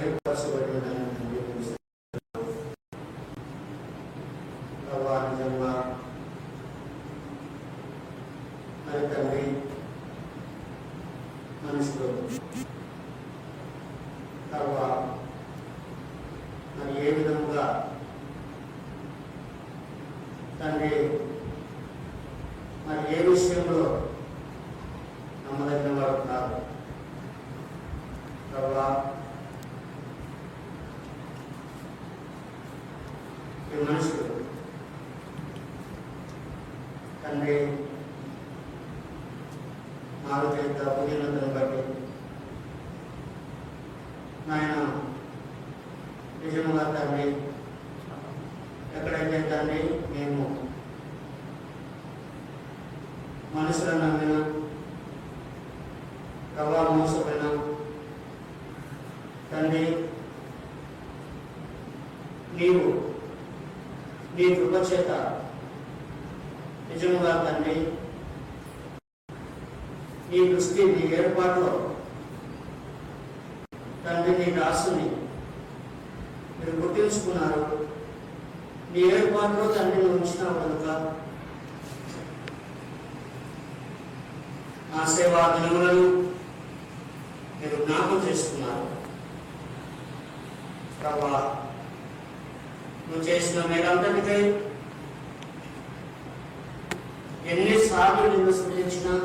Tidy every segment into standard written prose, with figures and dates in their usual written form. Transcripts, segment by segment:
ఏర్పరచబడిన నిజంగా మరి తండ్రి మనుషులు మరి ఏ విధంగా తండ్రి మరి ఏ విషయంలో నమ్మదగిన వారు ఉన్నారు ప్రభా. ఈ మనుషులు తండ్రి మారు చేత పుదినతను బట్టి నాయన నిజంగా తండ్రి ఎక్కడైతే తండ్రి మేము మనుషులను నమ్మిన ప్రభావం మోసపోయినా తండ్రి నీవు నీ కృప చేత నిజంగా తండ్రి నీ దృష్టి నీ ఏర్పాటులో తండ్రి నీ దాసుని మీరు గుర్తించుకున్నారు. నీ ఏర్పాటులో తండ్రిని ఉంచినావు కనుక ఆ సేవా దినములను మీరు జ్ఞాపకం చేసుకున్నారు. ప్రభా నువ్వు చేసిన మేలంతటికై ఎన్నిసార్లు నిన్ను స్మరించినా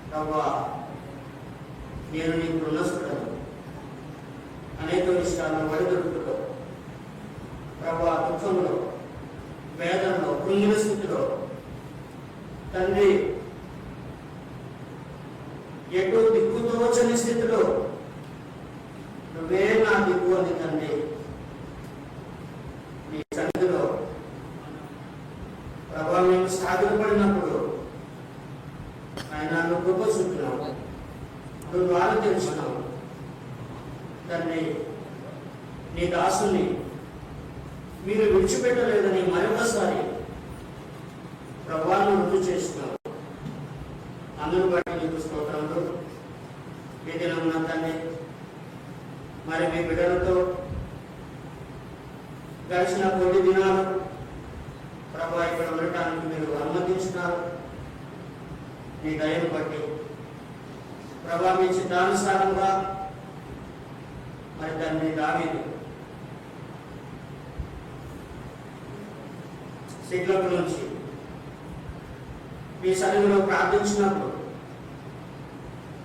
ప్రభా నేను నీకు రుణస్తుడను. అనేక విషయాలను వడిదొడుకులో ప్రభా దుఃఖంలో వేదనలో కృంగిన స్థితిలో తండ్రి ఎటు దిక్కుతోచని స్థితిలో నువ్వే నా దిక్కు అని తండ్రి నీ సన్నిధిలో ప్రభా మేము సాగిలపడినప్పుడు ఆయన నువ్వు కృప చూపినావు, నువ్వు ద్వారా తెలుసుకున్నావు తండ్రి. నీ దాసుని మీరు విడిచిపెట్టలేదని మరొకసారి ప్రభావాన్ని రుజువు చేస్తున్నావు. అందును బట్టి నీకు స్తోత్రములు. ఈ దినమున తండ్రి మరి మీ బిడ్డలతో గడిచిన కొన్ని దినాలు ప్రభా ఇక్కడ ఉండటానికి మీరు అనుమతించినారు. మీ దయను బట్టి ప్రభా మీ చిత్తానుసారంగా మరి తండ్రి దావీదు సిగ్లకు నుంచి మీ సన్నిధిలో ప్రార్థించినప్పుడు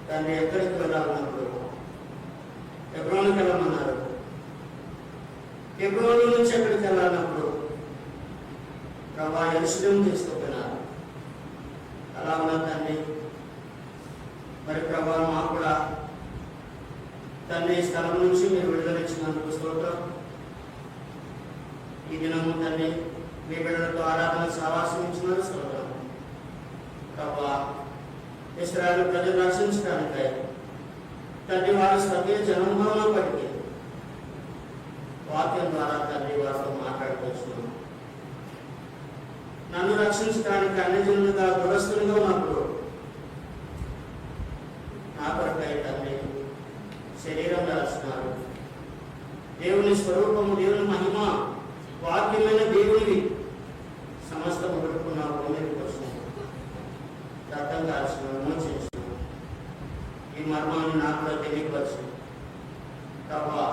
తండ్రి ఎక్కడికి వెళ్ళాలన్నప్పుడు హెబ్రోనుకి వెళ్ళమన్నారు. హెబ్రోను నుంచి ఎక్కడికి వెళ్ళాలన్నప్పుడు ప్రభా యెరూషలేము తీసుకుపోయినారు. అలా ఉన్న తండ్రి మరి ప్రభా మాకు కూడా తండ్రి స్థలం నుంచి మీరు విడుదలిచ్చినందుకు స్తోత్రం. ఈ దినము తండ్రి మీ బిడ్డలతో ఆరాధన సహవాసం ఇచ్చినారు స్తోత్రం. ప్రభా ఇశ్రాయేలు ప్రజలు రక్షించడానికై తండ్రి వారు సత్య జనంగా ఉన్నప్పటికీ వాక్యం ద్వారా తండ్రి వారితో మాట్లాడుకొచ్చున్నాం. నన్ను రక్షించడానికి అన్ని జనులుగా దురస్తులుగా ఉన్నప్పుడు నా కొరకై తండ్రి శరీరం దాల్చినారు. దేవుని స్వరూపము, దేవుని మహిమ, వాక్యమైన దేవునివి సమస్తం కొడుకున్న భూమికి వచ్చిన రక్తం దాల్చిన విమోచించిన ఈ మర్మాన్ని నాకు కూడా తెలియపరచు. ప్రభా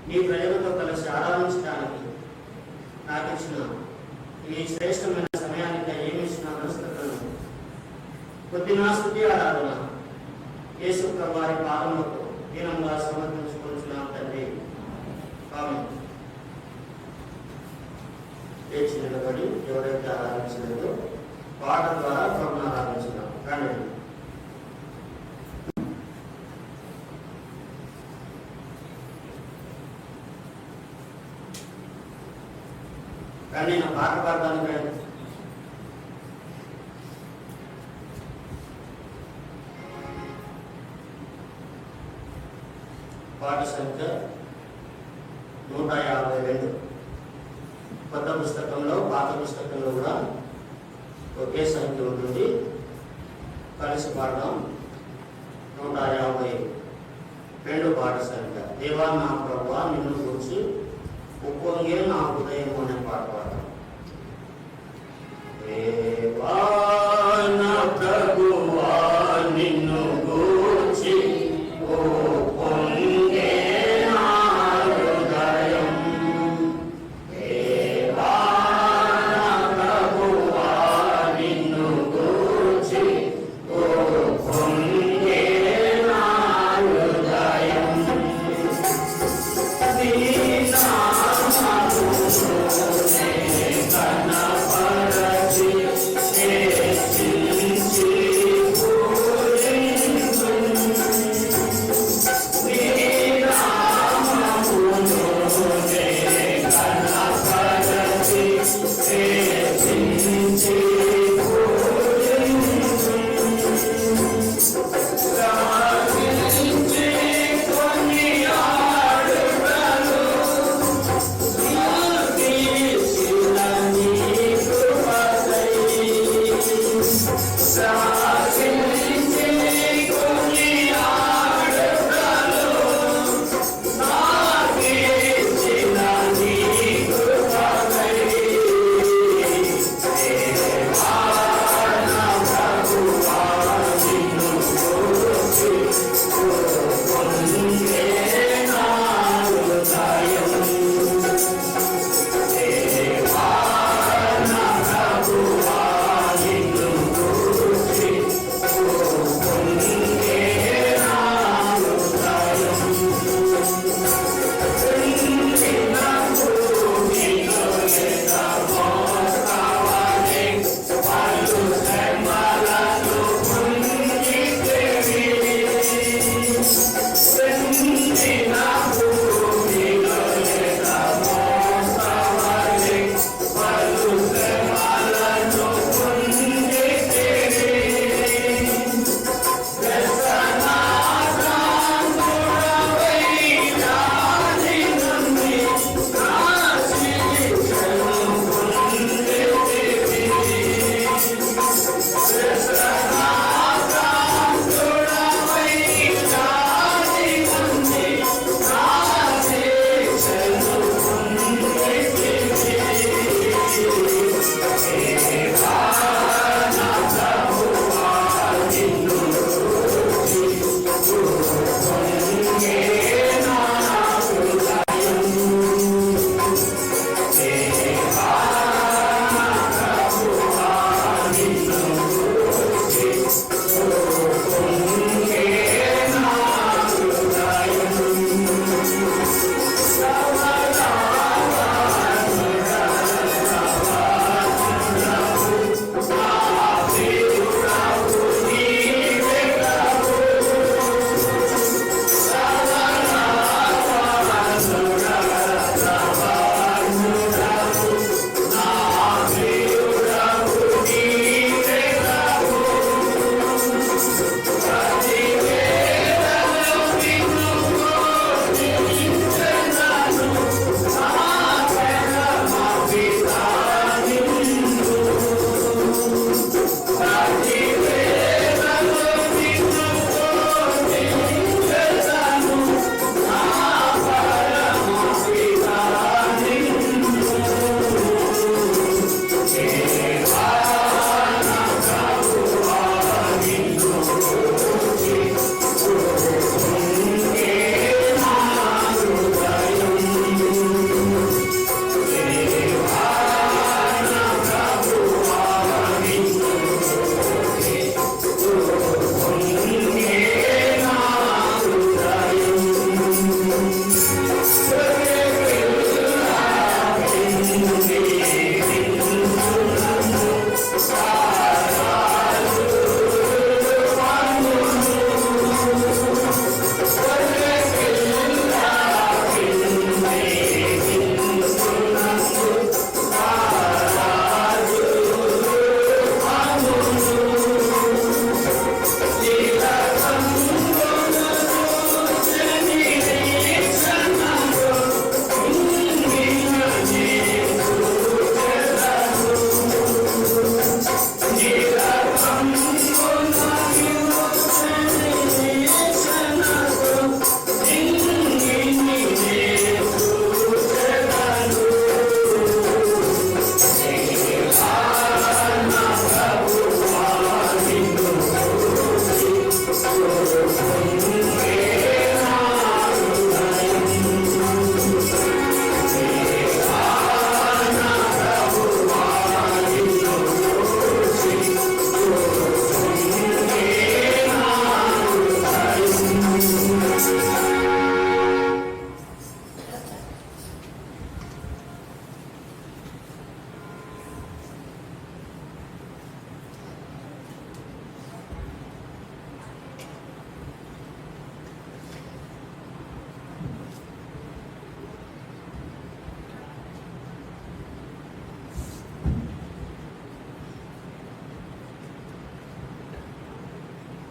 నీ ప్రజలతో కలిసి ఆరాధించడానికి నాకు ఇచ్చిన ఈ శ్రేష్టమైన సమయానికి ఏమి ఇచ్చిన మనస్తత్వం కొద్ది నా స్తుతి ఆరాధన యేసు ప్రభువారి పాదములకు దీనంగా సమర్పించుకుంటున్నాం తండ్రి. ఆమేన్. లేచి నిలబడి ఎవరైతే ఆరాధించలేదో పాట ద్వారా ప్రభువును ఆరాధించున్నాం. కానీ నా పాట పాడడానికి పాట సంఖ్య 152. కొత్త పుస్తకంలో పాత పుస్తకంలో కూడా ఒకే సంఖ్య ఉంటుంది. కలిసి పాడదాం. 150 రెండు పాట సంఖ్య. దేవా నా ప్రభువా నిన్ను గురించి ఉప్పొంగే నా హృదయం అనే పాట పాడతాం. దేవా నా ప్రభువా నిన్ను గురించి ఉప్పొంగే నా హృదయం. దేవా నా ప్రభువా నిన్ను గురించి ఉప్పొంగే నా హృదయం. నీ నామమునే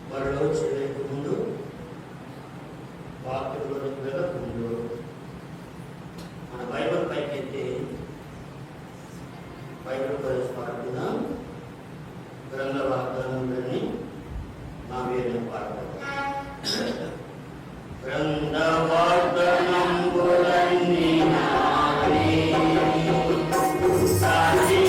బడిలో చేరేకు ముందు, వాక్యంలోకి వెళ్ళక ముందు మన బైబిల్ పైకెత్తి బైబిల్ పాడుతున్నాం. గ్రంథ వాగ్దానంలోని నా వేరే పాడతాం. గ్రంథ వాగ్దానంబులన్నీ నావే, సాక్షి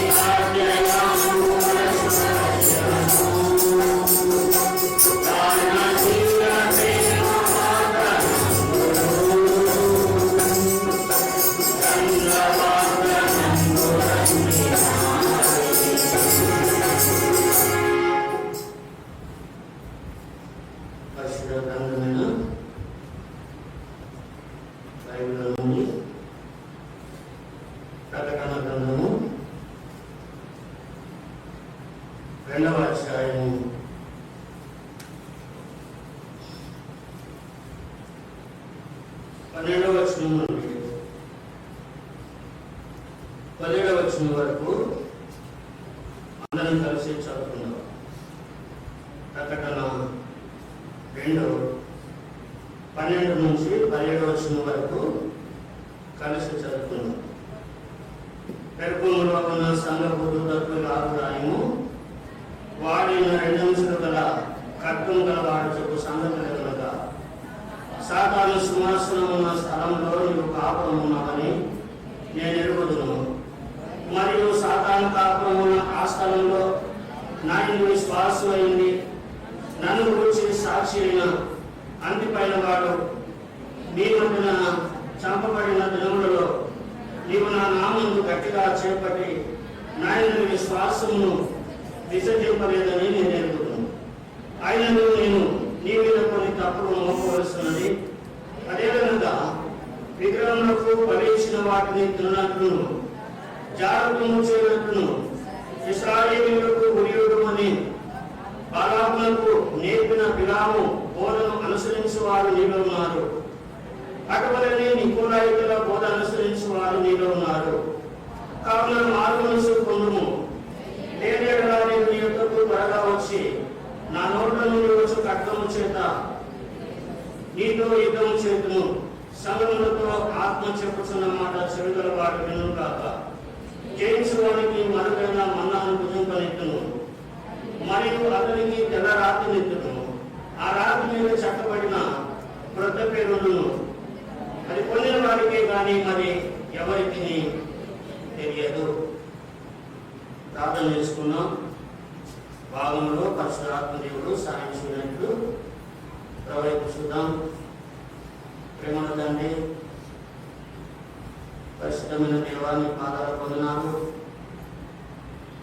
రెండవ అధ్యాయము 12వ వచనం నుండి 17వ వచనం వరకు అందరం కలిసి చదువుకున్నాం. ప్రకటన 2:12 నుంచి 17వ వచనం వరకు కలిసి చదువుకున్నాం. పెరుగులో ఉన్న సంఘపు దూతకు రాయము, వాడిన 2 అంచులు గల ఖడ్గము గల వాడు చెప్పు సంగతులు కనుక, సాతాను సింహాసనం ఉన్న స్థలంలో నీవు కాపురం ఉన్నావని నేను ఎరుగుదును. మరియు సాతాను కాపురం ఉన్న ఆ స్థలంలో నా యందు విశ్వాసమైంది నన్ను గురించి సాక్షి అయిన అంతిపైన వాడు నీ మధ్యన చంపబడిన దినములలో నీవు నా నామమును గట్టిగా చేపట్టి నా యందు విశ్వాసమును విసర్జింపలేదని నేను ఎరుగుతున్నాను. ఆయనను నేను నీ మీద కొన్ని తప్పులు మోపవలసినది. అదేవిధంగా విగ్రహములకు బలిసిన వాటిని తిన్నట్లును జాగ్రత్తము చేయనట్లును ఇశ్రాయేలీయులకు ఉరియుడమని బాలాకులకు నేర్పిన బిలాము బోధను అనుసరించి వారు నీలో ఉన్నారు. అటువలనే నికోలాయితుల బోధ అనుసరించి వారు నీలో ఉన్నారు. కావున మారు మనసు పొందుము. లేని ఎడల నేను నీ యొద్దకు త్వరగా వచ్చి నా నోట్ల నుండి వచ్చి ఖడ్గము చేత నీతో యుద్ధము చేతును. సంగములతో ఆత్మ చెప్పుచున్న మాట చెవిగల వాడు విను కాక. జయించువానికి మరుగైన మన్నాను భుజింపనెత్తును, మరియు అతనికి తెల్ల రాత్రి నెత్తును. ఆ రాత్రి మీద చక్కబడిన క్రొత్త పేరును అది పొందిన వారికే కానీ మరి ఎవరికి తెలియదు. ప్రార్థన చేసుకున్నాం. భాగంలో పరిశుద్ధాత్మ దేవుడు సాయం చేయనట్లు ప్రవైపు చూద్దాం. ప్రేమల తండ్రి, పరిశుద్ధమైన దేవాన్ని పాదాలు పొందినాము.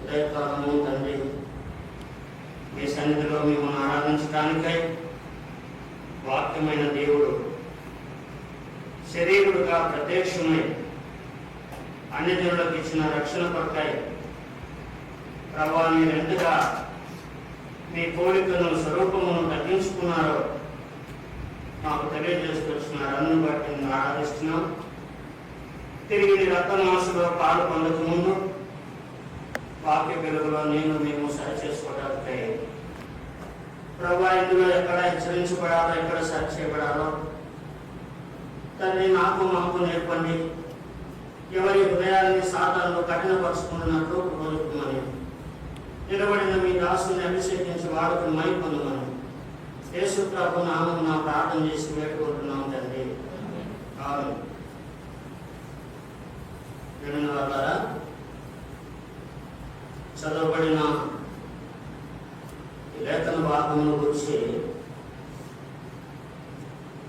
ఉదయకాలము తండ్రి మీ సన్నిధిలో మిమ్మల్ని ఆరాధించడానికై వాక్యమైన దేవుడు శరీరుడుగా ప్రత్యక్షమై అన్ని జనులకు ఇచ్చిన రక్షణ కొరకై ప్రభువా మీరు ఎంతగా మీ కోరికను స్వరూపమును తగ్గించుకున్నారో మాకు తెలియజేసుకొచ్చినారు. అన్ని బట్టి నేను ఆరాధిస్తున్నాం. తిరిగి నీ రక్తమాసులో పాలు పొందక ముందు వాక్య వెలుగులో మేము సరి చేసుకోవడానికి ప్రభువా ఇందులో ఎక్కడ హెచ్చరించబడాలో ఎక్కడ సరి చేయబడాలో తండ్రి నాకు మాకు నేర్పండి. ఎవరి హృదయాన్ని సాతాను కఠినపరుచుకున్నట్లు కోరుకుమని నిలబడిన మీ దాసుని అభిషేకించి వాడుకు మై పొందమని యేసు ప్రభు నామమున ప్రార్థన చేసి వేడుకుంటున్నాం తండ్రి. ఆమేన్. ద్వారా చదవబడిన లేఖన భాగమును గురించి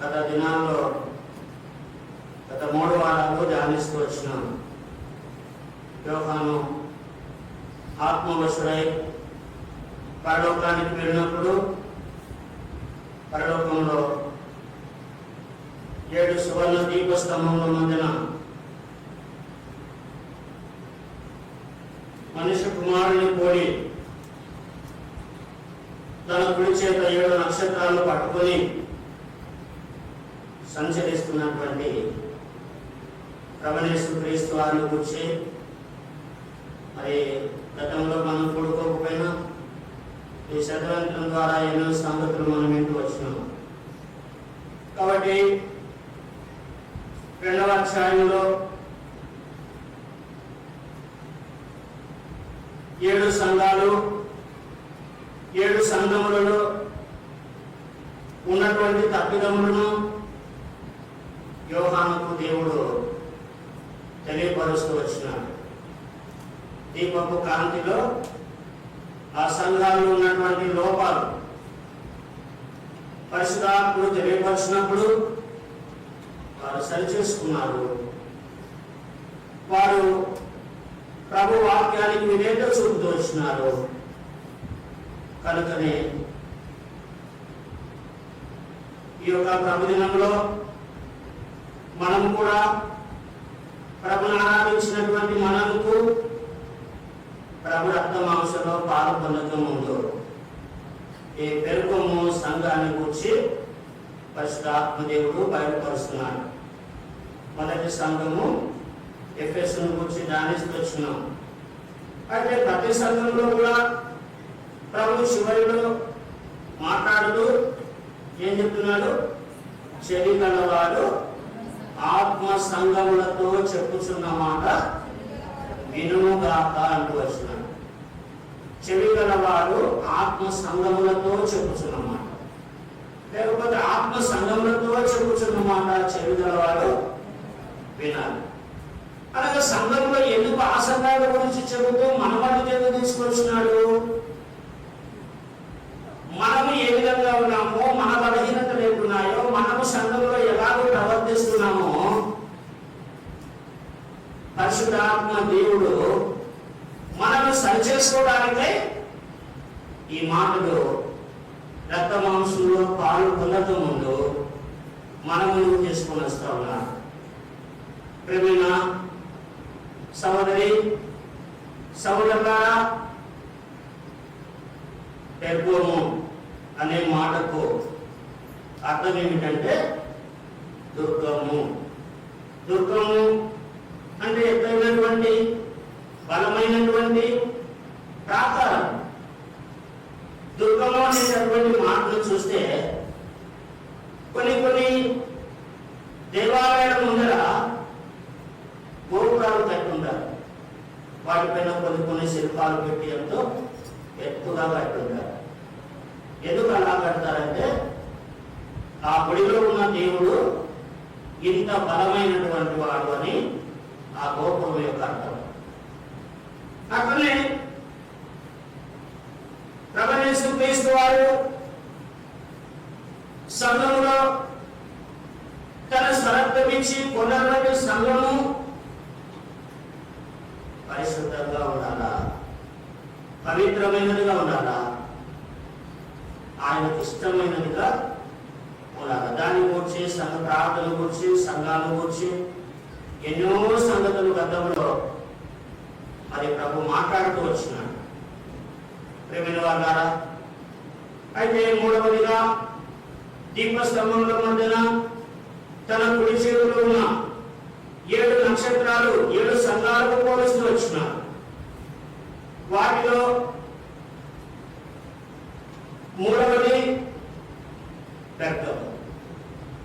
గత దినాల్లో గత 3 వారాలు ధ్యానిస్తూ వచ్చినాం. యోహాను ఆత్మవశుడై పరలోకానికి వెళ్ళినప్పుడు పరలోకంలో 7 సువర్ణ దీపస్తంభముల మధ్యన మనిషి కుమారుని పోలి తన కుడి చేత 7 నక్షత్రాలు పట్టుకొని సంచరిస్తున్నటువంటి ప్రభువైన క్రీస్తు వారిని గురించి మరి గతంలో మనం కూడుకోకపోయినా ఈ శతవంతం ద్వారా ఎన్నో సంగతులు మనం వింటూ వచ్చినాం. కాబట్టి 2వ అధ్యాయంలో 7 సంఘాలు 7 సంఘములలో ఉన్నటువంటి తప్పిదములను యోహానుకు దేవుడు తెలియపరుస్తూ వచ్చినాడు. దీపపు కాంతిలో ఆ సంఘాల్లో ఉన్నటువంటి లోపాలు పరిశుద్ధాత్ముడు తెలియపరిచినప్పుడు వారు సరిచేసుకున్నారు. వారు ప్రభు వాక్యానికి విధేయత చూపుతూ వచ్చినారు. కనుకనే ఈ యొక్క ప్రభు దినంలో మనం కూడా ప్రభుని ఆరాధించినటువంటి మనకు ప్రభు రక్త మాంసంలో పాలు పొందక ముందు ఈ పెరుగము సంఘాన్ని గురించి పరిశుద్ధాత్మదేవుడు బయటపరుస్తున్నాడు. మొదటి సంఘము ఎఫెసును గురించి ధ్యానిస్తూ వచ్చినాం. అయితే ప్రతి సంఘంలో కూడా ప్రభు చివరిలో మాట్లాడుతూ ఏం చెప్తున్నాడు? చెవి గలవాడు ఆత్మ సంఘములతో చెప్పుచున్న మాట వినుగాక అంటూ వచ్చినాడు. చెవి గలవాడు ఆత్మ సంఘములతో చెప్పుచున్న మాట, లేకపోతే ఆత్మ సంఘములతో చెప్పుచున్న మాట చెవి గలవాడు వినాలి. అలాగే సంఘంలో ఎందుకు ఆ సంఘాల గురించి చెబుతూ మన వాటికి ఎందుకు తీసుకొచ్చినాడు? మనము ఏ విధంగా ఉన్నామో, మన బలహీనతలు ఏమున్నాయో, మనము సంఘంలో ఎలాగో ప్రవర్తిస్తున్నామో పరిశుద్ధాత్మ దేవుడు మనము సరిచేసుకోవడానికై ఈ మాటలు రక్త మాంసంలో పాలు పొందక ముందు మనము తీసుకొని వస్తా ఉన్నాడు. ప్రేమైన సహోదరి సహోదరులారా, పెర్గము అనే మాటకు అర్థం ఏమిటంటే దుర్గము. దుర్గము అంటే ఎత్తైనటువంటి బలమైనటువంటి ప్రాకారం. దుర్గము అనేటటువంటి మాటలు చూస్తే కొన్ని దేవాలయాల ముందర గోపురాలు కట్టుంటారు. వాటిపైన కొన్ని శిల్పాలు పెట్టి ఎంతో ఎత్తుగా కట్టుంటారు. ఎందుకు అలా కడతారంటే ఆ గుడిలో ఉన్న దేవుడు ఇంత బలమైనటువంటి వాడు అని ఆ గోపురం యొక్క అర్థం. అట్లనే ప్రభువైన క్రీస్తు వారు సంఘములో తన స్వరక్తమిచ్చి కొన్నటువంటి సంఘము పరిశుద్ధంగా ఉండాలా, పవిత్రమైనదిగా ఉండాలా, ఆయనకు ఇష్టమైనదిగా ఉండాలి. దాని గురించి సంఘ ప్రార్థన గురించి సంఘాల గురించి ఎన్నో సంగతులు గతంలో మరి ప్రభు మాట్లాడుతూ వచ్చినాడు. ప్రేమైన వారు, అయితే 3వదిగా దీపస్తంభంలో మధ్యన తన కుడి చేతిలో ఉన్న 7 నక్షత్రాలు 7 సంఘాలకు పోలుస్తూ వచ్చినాడు. వాటిలో 3వది పెర్గము.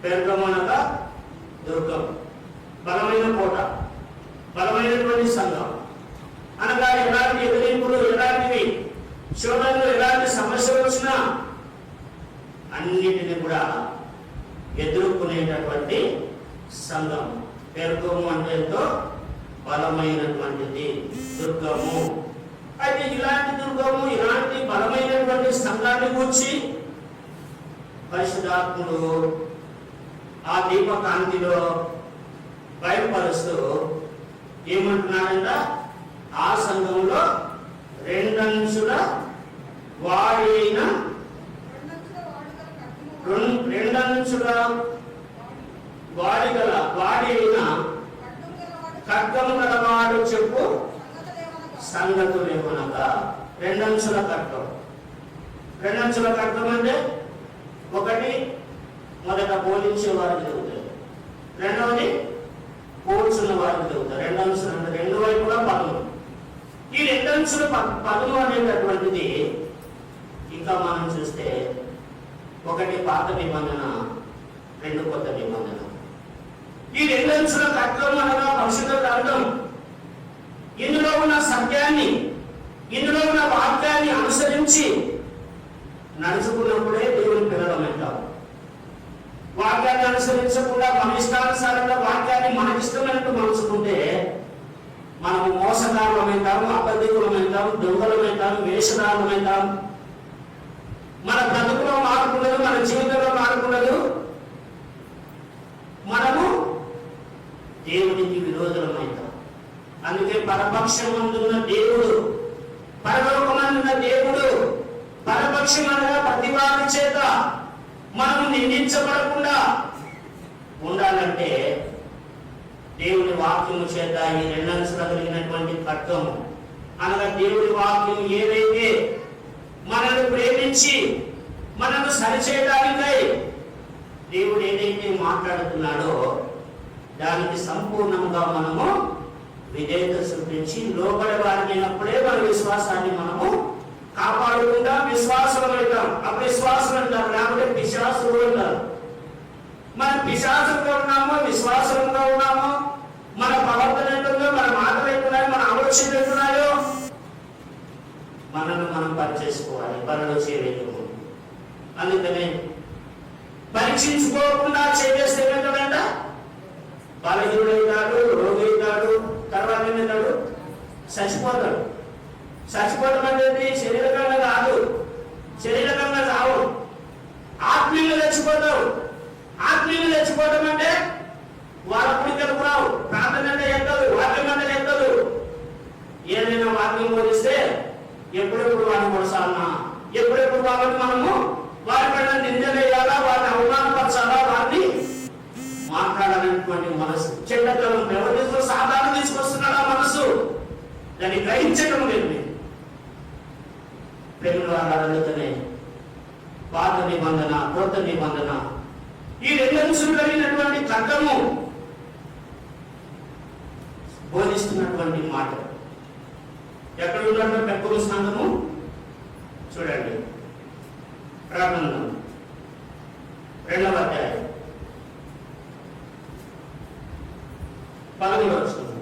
పెర్గము అనగా దుర్గం, బలమైన కోట, బలమైనటువంటి సంఘం. అనగా ఎలాంటి ఎదిరింపులు, ఎలాంటివి శోధనలు, ఎలాంటి సమస్యలు వచ్చినా అన్నిటిని కూడా ఎదుర్కొనేటటువంటి సంఘం. పెర్గము అంటే ఎంతో బలమైనటువంటిది దుర్గము. అయితే ఇలాంటి దుర్గము, ఇలాంటి బలమైనటువంటి సంఘాన్ని గురించి పరిశుద్ధాత్ముడు ఆ దీపకాంతిలో బయలుపరుస్తూ ఏమంటున్నాడంట, ఆ సంఘంలో రెండంచుల వాడి అయిన ఖడ్గము గలవాడు చెప్పు సంగతులేమనగా. రెండంచుల ఖడ్గం. రెండంచుల ఖడ్గం అంటే ఒకటి మొదట బోధించే వారికి జరుగుతుంది, రెండవది పోల్చున్న వారికి జరుగుతుంది. రెండంచులు అంటే రెండు వైపులా పదును. ఈ రెండంచుల పదును అనేటటువంటిది ఇంకా మనం చూస్తే ఒకటి పాత నిబంధన, రెండు కొత్త నిబంధన. ఈ రెండంచుల ఖడ్గం అనగా పరిశుద్ధ గ్రంథం. ఇందులో ఉన్న సత్యాన్ని, ఇందులో ఉన్న వాక్యాన్ని అనుసరించి నడుచుకున్నప్పుడే దేవుని పిల్లలమంటాం. వాక్యాన్ని అనుసరించకుండా మన ఇష్టానుసారంగా వాక్యాన్ని మనకిష్టమైనట్టు మలుచుకుంటే మనము మోసగారులమవుతాము, అబద్ధికులమవుతాము, దొంగలమవుతాము, వేషధారులమవుతాం. మన బ్రతుకులో మారుకున్నది, మన జీవితంలో మారుకున్నది, మనము దేవునికి విరోధులమవుతాం. అందుకే పరపక్షమందున్న దేవుడు, పరలోకమందున్న దేవుడు, పరపక్షమనగా ప్రతివాది చేత మనము నిందించబడకుండా ఉండాలంటే దేవుని వాక్యము చేత ఈ రెండంచులు కలిగినటువంటి ఖడ్గము అనగా దేవుడి వాక్యం ఏదైతే మనల్ని ప్రేమించి మనల్ని సరిచేయడానికై దేవుడు ఏదైతే మాట్లాడుతున్నాడో దానికి సంపూర్ణంగా మనము విధేయత చూపించి లోబడి వారినప్పుడే మన విశ్వాసాన్ని మనము కాపాడుకుంటా విశ్వాసం అవుతాం. అవిశ్వాసం అంటారు, లేకపోతే పిశాసులు అంటారు. మన పిశాసులుగా ఉన్నామో విశ్వాసంగా ఉన్నామో, మన ప్రవర్తన ఎట్లుందో, మన మాటలు ఎట్లున్నాయో, మన ఆలోచనలు ఎట్లున్నాయో మనల్ని మనం పరీక్షించుకోవాలి. పనులు చేయలేము. అందుకనే పరీక్షించుకోకుండా చేస్తే ఏమవుతాడంట, బలహీనుడైతాడు, రోగి అవుతాడు, తర్వాత ఏమవుతాడు, చచ్చిపోతాడు. చచ్చిపోవడం అనేది శరీరకంగా కాదు, శరీరకంగా రావు, ఆత్మీయంగా చచ్చిపోతావు. ఆత్మీయంగా చచ్చిపోవడం అంటే వాళ్ళ పుడికలకు రావు, ప్రార్థన అంటే ఎక్కదు, వాక్యం అంటే ఎక్కదు. ఏదైనా వాక్యం బోధిస్తే ఎప్పుడెప్పుడు వాడిని కొడసాలన్నా, ఎప్పుడెప్పుడు వాళ్ళని మనము వారిపైన నిందలేయాలా, వారిని అవమానపరచాలా, వారిని మాట్లాడాలనేటువంటి మనసు, చెడ్డతనం వ్యవధితో సాధారణ తీసుకొస్తున్నాడు ఆ మనసు. దాన్ని గ్రహించడం లేదు. ప్రేమ వాళ్ళనే పాత నిబంధన, కొత్త నిబంధన, ఈ రెండంచులు కలిగినటువంటి ఖడ్గము బోధిస్తున్నటువంటి మాట. ఎక్కడ ఉన్నటువంటి పెక్కుల సంఘము చూడండి, ప్రారంభం 2వ అధ్యాయం 11వ వచనం.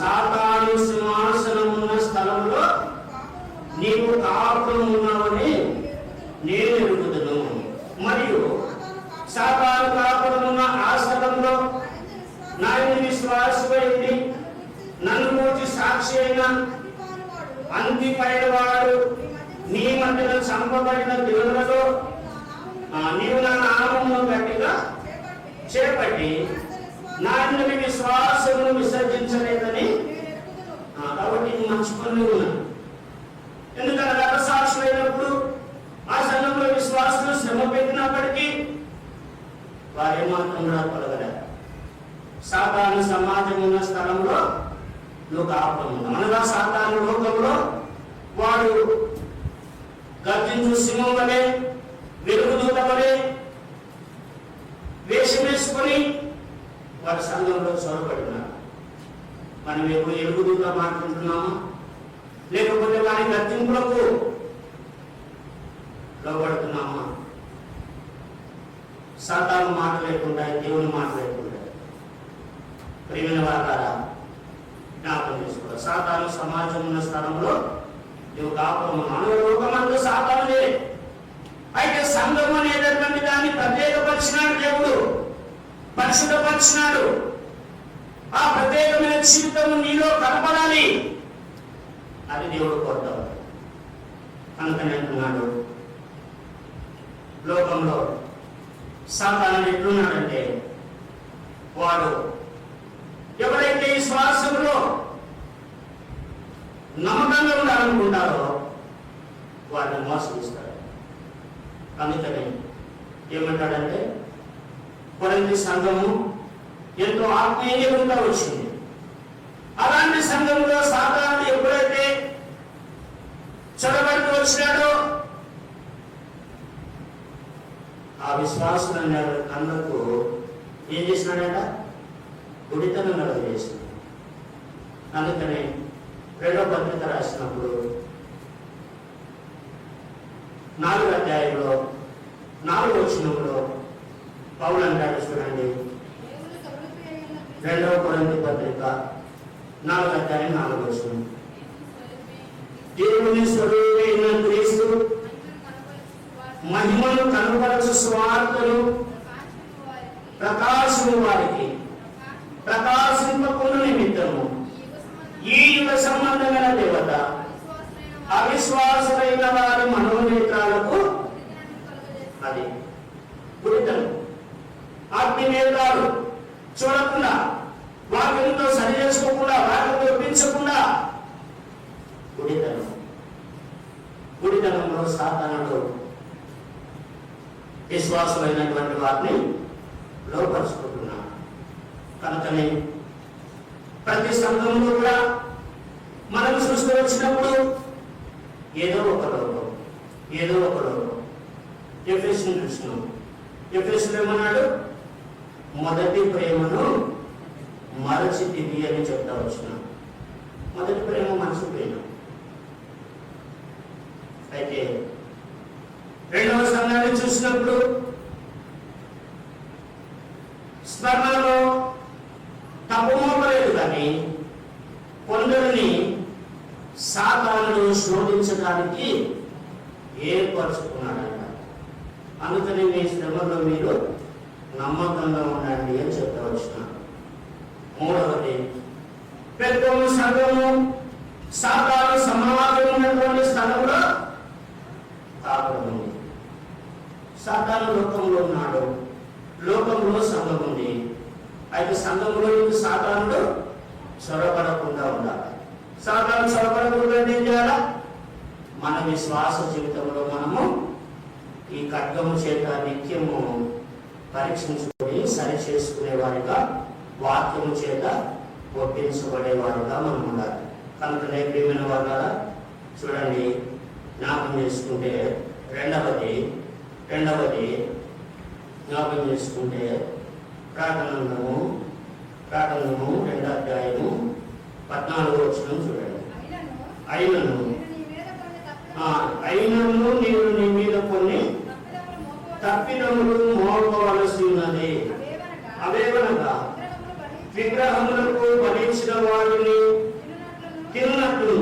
సాతాను సింహాసనమున్న స్థలంలో నీవు కాపురం ఉన్నావని నేను ఎరుగుదును, మరియు సాతాను కాపురమున్న ఆ స్థలంలో నా విశ్వాసమైంది నన్ను గురించి సాక్షి అయిన అంతిపైన వాడు నీ మధ్యలో చంపబడిన దిగులలో నీవు నా నామమును గట్టిగా చేపట్టి నా విశ్వాసమును విసర్జించలేదని. కాబట్టి ఇది మంచి పనులు ఉన్నాయి. ఎందుకంటే గత సాక్షులైనప్పుడు ఆ సంఘంలో విశ్వాసులు శ్రమ పెట్టినప్పటికీ వారేమాత్రం కూడా పలకలేదు. సాతాను సమాజం ఉన్న స్థలంలో లోకాపం అనగా సాతాను లోకంలో వాడు గర్జించు సింహం వలె, వెలుగుదూత వలె వేషం వేసుకొని వారి సంఘంలో చొరబడినారు. మనం ఎప్పుడు ఎలుగుదూత మాట్లాడుతున్నామా, లేకపోతే వారి గర్జింపులకు లోబడుతున్నామా? సాతాను మాట లేకుండా, దేవుని మాట లేకుండా. ప్రియమైన వారారా జ్ఞాపకం చేసుకోవాలి. సాతాను సమాజం ఉన్న స్థలంలో నువ్వు కాపురం. మానవ లోకమంతా సాతానులే. అయితే సంఘం అనేటటువంటి దాన్ని ప్రత్యేకపరిచినాడు దేవుడు, పరిశుద్ధపరిచినాడు. ఆ ప్రత్యేకమైన జీవితం నీలో కనపడాలి, అది దేవుడు కోరుతాడు. కనుకనే అంటున్నాడు, లోకంలో సాతాను ఎట్లున్నాడంటే, వాడు ఎవరైతే ఈ శ్వాసంలో నమ్మకంగా ఉండాలనుకుంటారో వారిని మోసగిస్తాడు. అందుకని ఏమంటాడంటే, కొరింథీ సంఘము ఎంతో ఆత్మీయంగా వచ్చింది. అలాంటి సంఘంలో సాతాను ఎప్పుడైతే చొరబడుతూ వచ్చినాడో ఆ విశ్వాసులైన కళ్ళకు ఏం చేసినాడట? గుడితనం కలుగజేసినాడు. అందుకని 2వ పత్రిక రాసినప్పుడు 4వ అధ్యాయంలో 4వ వచనంలో పౌలు అంటాడు, చూడండి. 2వ కొరింథీ పత్రిక 4వ అధ్యాయం 4వ వచనం. దేవుని స్వరూపైన క్రీస్తు మహిమను కనపరచు సువార్తను ప్రకాశము వారికి ప్రకాశింపకున్న నిమిత్తము ఈ యుగ సంబంధమైన దేవత అవిశ్వాసులైన వారి మనోనేత్రాలకు అది గుడితను ఆత్మీయతలు చూడకుండా, వాక్యంతో సరి చేసుకోకుండా, వాక్యంతో ఒప్పించకుండా గుడితనంలో సాతానుడు విశ్వాసమైనటువంటి వారిని లోపరుచుకుంటున్నాడు. కనుకనే ప్రతి సంఘంలో కూడా మనం సృష్టి వచ్చినప్పుడు ఏదో ఒక లోపం. ఎఫెసును చూసినాం. ఎఫెసులో ఏమన్నాడు? మొదటి ప్రేమను మరచితివి అని చెప్తా వచ్చినాం. మొదటి ప్రేమ మరచిపోయినా. అయితే 2వ సంఘాన్ని చూసినప్పుడు స్మరణలో తప్పుమోపలేదు, కానీ కొందరిని సాతానుడు శోధించడానికి ఏర్పరచుకున్నాడంట. అందుకని మీ శ్రమలో మీరు నమ్మకంగా ఉండండి అని చెప్తా వచ్చినాడు. 3వది, పెద్దము సంఘము సాతాను సమాజం ఉన్నటువంటి స్థలంలో తాపడం ఉంది. సాతాను లోకంలో ఉన్నాడు, లోకంలో సంఘం ఉంది. అయితే సంఘంలో సాతానుడు చొరబడకుండా ఉండాలి. సాతాను చొరబడకుండా ఏం చేయాలా? మన విశ్వాస జీవితంలో మనము ఈ ఖడ్గము చేత నిత్యము పరీక్షించుకొని సరి చేసుకునే వారిగా, వాక్యము చేత ఒప్పించబడే వారిగా మనం ఉండాలి. కనుక ప్రియమైన వారు చూడండి, జ్ఞాపకం చేసుకుంటే రెండవది జ్ఞాపకం చేసుకుంటే ప్రార్థనము 2వ అధ్యాయము 14వ వచనం చూడండి. అయినను నేను నీ మీద కొన్ని తప్పిదములు మోపవలసి ఉన్నది. అవేవనగా విగ్రహములకు బలించిన వారిని తిన్నట్లు,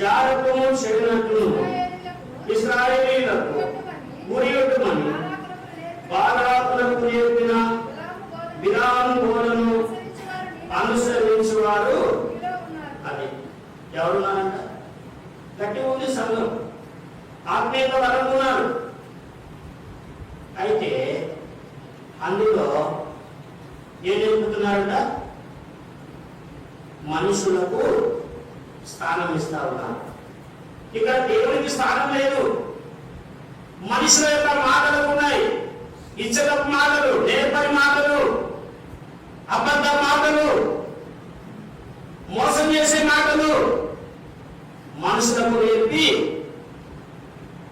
జారత్వము చేయనట్లు ఇశ్రాయేలీయులకు ఉరియొట్టుమని బాలాకులకు నేర్పిన బిలాము బోధను అనుసరించేవారు. అది ఎవరున్నారంట? గట్టి ఉంది సంఘం, ఆత్మీయంగా వరకున్నారు. అయితే అందులో ఏం చెబుతున్నారంట? మనుషులకు స్థానం ఇస్తా ఉన్నారు. ఇక్కడ దేవునికి స్థానం లేదు. మనుషుల యొక్క మాటలు ఉన్నాయి. ఇచ్చకపు మాటలు, నేర్పరి మాటలు, అబద్ధ మాటలు, మోసం చేసే మాటలు మనుషులకు నేర్పి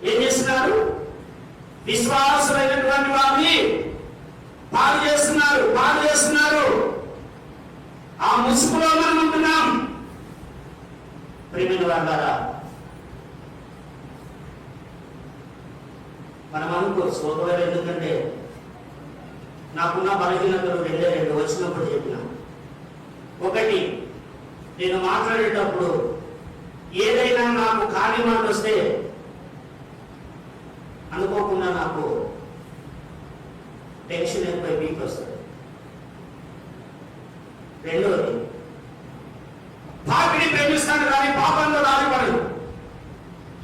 ఏం చేస్తున్నారు? విశ్వాసులైనటువంటి వారిని పాడు చేస్తున్నారు. ఆ ముసుగులో మనం ఉంటున్నాం. ప్రియమైన వారు, మనం అనుకోవచ్చు ఒకవేళ, ఎందుకంటే నాకున్న బలహీనతలు 2 వచ్చినప్పుడు చెప్పిన. ఒకటి, నేను మాట్లాడేటప్పుడు ఏదైనా నాకు ఖాళీ మాట వస్తే అనుకోకుండా నాకు టెన్షన్ ఎక్కువ వీక్ వస్తుంది. రెండవది, పాపిని ప్రేమిస్తాను కానీ పాపంలో రానిపడదు.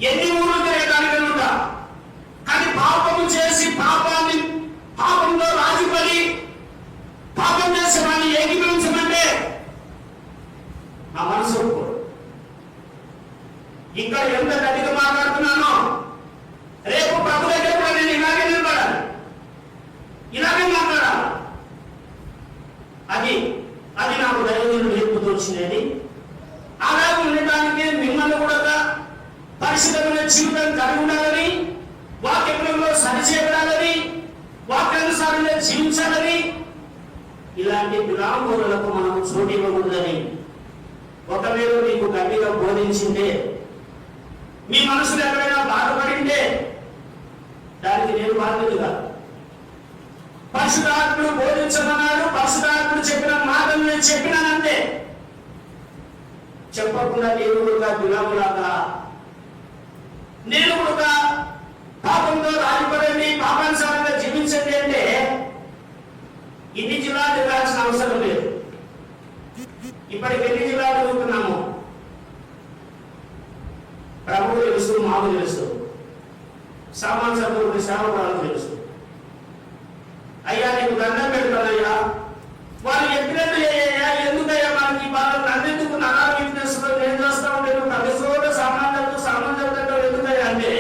ఎన్ని ఊళ్ళు తిరగడానికి ఉంటా, కానీ పాపము చేసి పాపాన్ని వచ్చినది. అలా ఉండటానికి మిమ్మల్ని కూడా పరిశుద్ధమైన జీవితం కలిగి ఉండాలని, వాక్యంలో సరిచేయబడాలని, వాక్యానుసారంగా జీవించాలని, ఇలాంటి విరామూలకు మనం చోటు ఇవ్వకూడదని ఒకవేళ నీకు గట్టిగా బోధించిందే, మీ మనసులో ఎక్కడైనా బాధపడింటే దానికి నేను బాధ్యతగా. పరిశుద్ధాత్ముడు బోధించమన్నాడు, పరిశుద్ధాత్ముడు చెప్పిన మాటలు నేను చెప్పినానంటే చెప్పకుండా నేను కూడా విరాములాగా, నేను కూడా పాపంతో రాజపడండి, పాపానుసారంగా జీవించండి అంటే ఇన్ని జిల్లాలు తిరగాల్సిన అవసరం లేదు. ఇప్పటికి ఎన్ని జిల్లాలు తిరుగుతున్నాము ప్రభువు తెలుసు, మాకు తెలుసు, సామాన్ సభ్యులకు సేవకురాలు తెలుసు. అయ్యా నీకు దండం పెడతానయ్యా, వాళ్ళు చెప్పినట్టు ఎందుకయ్యా మనకి బాధ, నన్నెందుకు నరా వీక్నెస్ ఏం చేస్తా ఉంటే ప్రతి చోట సామాన్యంతో ఎందుకయ్యా అంటే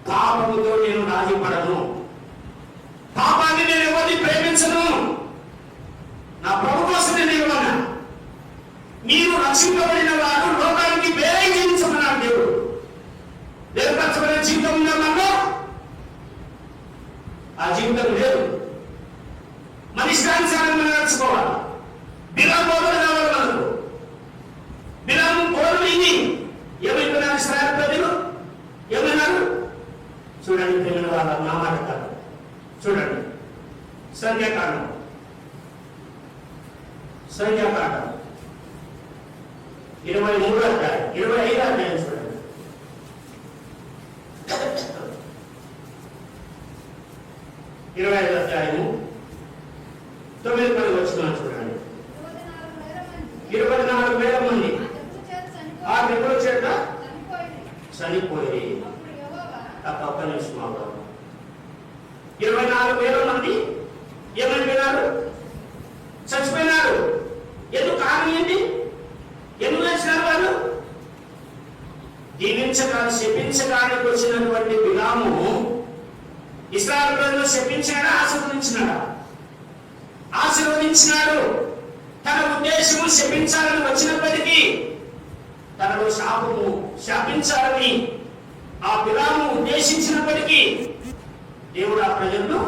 పాపముతో నేను రాజీ పడను, పాపాన్ని నేను ఎవరిని ప్రేమించను, నా ప్రభు కోసం నేను ఇవ్వను. మీరు రక్షింపబడిన వారు లోకానికి వేరే జీవించమన్నాడు దేవుడు. వేరుపరచబడిన జీవితం ఉందన్నా ఆ జీవితం లేదు. మనిష్టానుసారంగా నడుచుకోవాలి. బిలాము బోధన కావాలి మనకు. బిలాము బోధన ఇది ఏమైపోయినారు ఇశ్రాయేలు ప్రజలు ఏమైనారు చూడండి. ప్రేమ వాళ్ళ నా మాట కాదు, చూడండి సంఖ్యాకాండం 23వ అధ్యాయం 25వ అధ్యాయం చూడండి. 25వ అధ్యాయము 9-10 వచనాలు చూడండి. 24,000 మంది ఆ నిపుణుల చేత చనిపోయి. ఒక్క నిమిషం అవ్వాలి. 24,000 మంది ఏమైపోయినారు? చచ్చిపోయినారు. ఎందుకు? కారణం ఏంటి? ఎందుకు వచ్చినారు వాళ్ళు? దీవించడానికి శపించడానికి వచ్చినటువంటి బిలాము ఇశ్రాయేలు ప్రజలను శపించాడా, ఆశీర్వదించినాడా? ఆశీర్వదించినాడు. తన ఉద్దేశము శపించాలని వచ్చినప్పటికీ తనను శాపించాలని ఆ బిలాము ఉద్దేశించినప్పటికీ దేవుడు ఆ ప్రజలను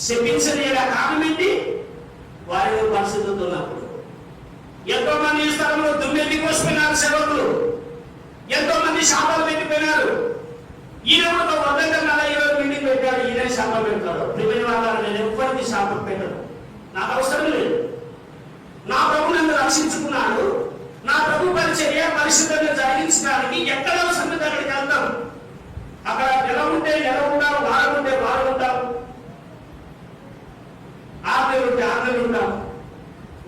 శపించలేదా? కారణం ఏంటి? వారి పరిస్థితులతో ఉన్నప్పుడు ఎంతో మంది ఈ స్థలంలో దుమ్మెత్తి కోసిపోయినారు సేవకులు, ఎంతో మంది శాపాలు పెట్టిపోయినారు. ఈయన కూడా 140 మీటింగ్ పెట్టాడు, ఈయన శాపం పెడతాడు. ప్రిమిన వాళ్ళ నేను ఎవ్వరికి శాపం పెట్టను, నాకు అవసరం లేదు. నా ప్రభు నన్ను రక్షించుకున్నాడు. నా ప్రభు పరిచర్య పరిశుద్ధంగా జరిగించడానికి ఎక్కడ అవసరం అక్కడికి వెళ్తాం. అక్కడ నెల ఉంటే నెల ఉంటాం, వారం ఉంటే వారం ఉంటాం, 6 నెలలు ఉంటే 6 నెలలు ఉంటాం.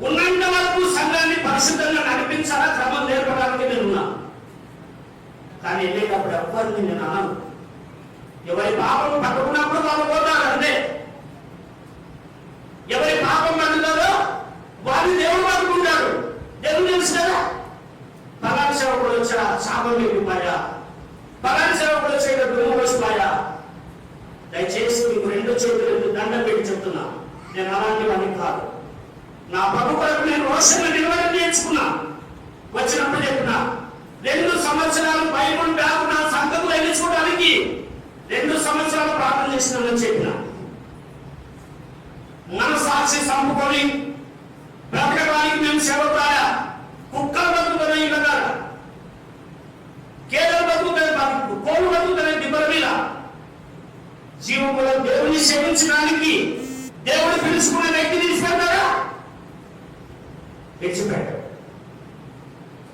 ఉన్నంత వరకు సంఘాన్ని పరిశుద్ధంగా నడిపించాలా, క్రమం నేర్పడానికి నేను ఉన్నా. కానీ వెళ్ళేటప్పుడు ఎవ్వరిని నేను అన్నాను. ఎవరి పాపం పట్టుకున్నప్పుడు వాళ్ళు పోతారు అంతే. ఎవరి పాపం పట్టుతారో వారిని దేవుడు పట్టుకుంటాడు. దేవుడు తెలుసు కదా. పలాని సేవకుడు వచ్చా శాపం వెళ్ళిపోయా, పలాని సేవకుడు వచ్చే దుమ్ము వచ్చిపోయా. దయచేసి మీకు 2 చేతులు దండం పెట్టి చెప్తున్నా, నేను అలాంటివన్నీ కాదు. నా ప్రభు కొరకు నేను రోషంగా నిలబడి నేర్చుకున్నా. వచ్చినప్పుడు చెప్పిన 2 సంవత్సరాలు బైబుల్ బ్యాగ్ నా సంఘంలో ఎన్నించుకోవడానికి 2 సంవత్సరాలు ప్రార్థన చేసినానని చెప్పిన. మన సాక్షి చంపుకొని బ్రతకడానికి మేము సేవకాయ కుక్కలు బతుకుతున్నాయి కదా, కేదలు బతుకుతాయి, కోళ్ళు బతుకుతున్నాయి దిబ్బల మీద. జీవములో దేవుని సేవించడానికి దేవుడు పిలుచుకున్న వ్యక్తి తీసుకెళ్తారా? విడిచిపెట్టారు.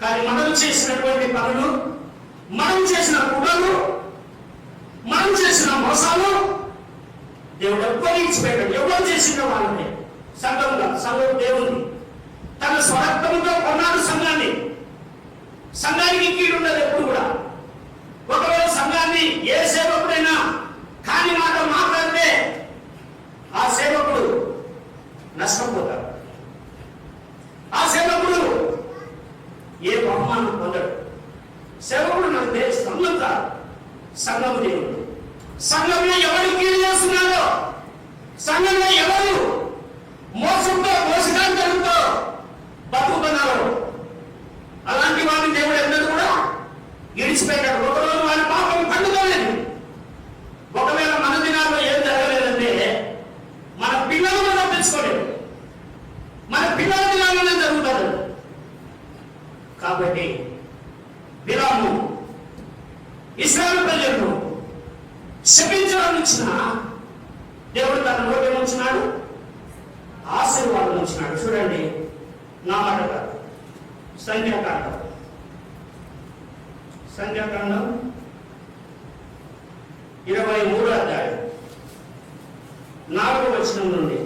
కానీ మనం చేసినటువంటి పనులు, మనం చేసిన కుట్రలు, మనం చేసిన మోసాలు దేవుడు ఎవ్వరు ఇచ్చిపెట్టాడు. ఎవరు చేసిన వాళ్ళని సంఘం దేవుని తన స్వరక్తంతో కొన్నాడు సంఘాన్ని. సంఘానికి కీడు ఉండదు ఎప్పుడు కూడా. ఒకవేళ సంఘాన్ని ఏ సేవకుడైనా కాని మాట మాట్లాడితే ఆ సేవకుడు నష్టపోతాడు. ఆ సేవకుడు ఏ బహుమానం పొందడు. సేవకుడు నాకు సంఘం కాదు, సంఘము దేవుడు. సంఘంలో ఎవరు కీడు చేస్తున్నారో, సంఘంలో ఎవరు మోసంతో మోసగాంతరంతో అలాంటి వారిని దేవుడు ఎన్నడూ కూడా విడిచిపెట్టాడు. ఒకరోజు వారి పాపం పండుకోలేదు. ఒకవేళ మన దినాల్లో ఏం జరగలేదంటే మన పిల్లలను తప్పించుకోలేదు. మన పిల్లల దినాల్లోనే జరుగుతారు. కాబట్టి బిలాము ఇశ్రాయేలు ప్రజలను శపించడం ఇచ్చిన దేవుడు తన నోటి ఉంచినాడు, ఆశీర్వాదం ఉంచినాడు. చూడండి, నా మాట కాదు, సంఖ్యాకాండం 23వ అధ్యాయం 4వ వచనం నుండి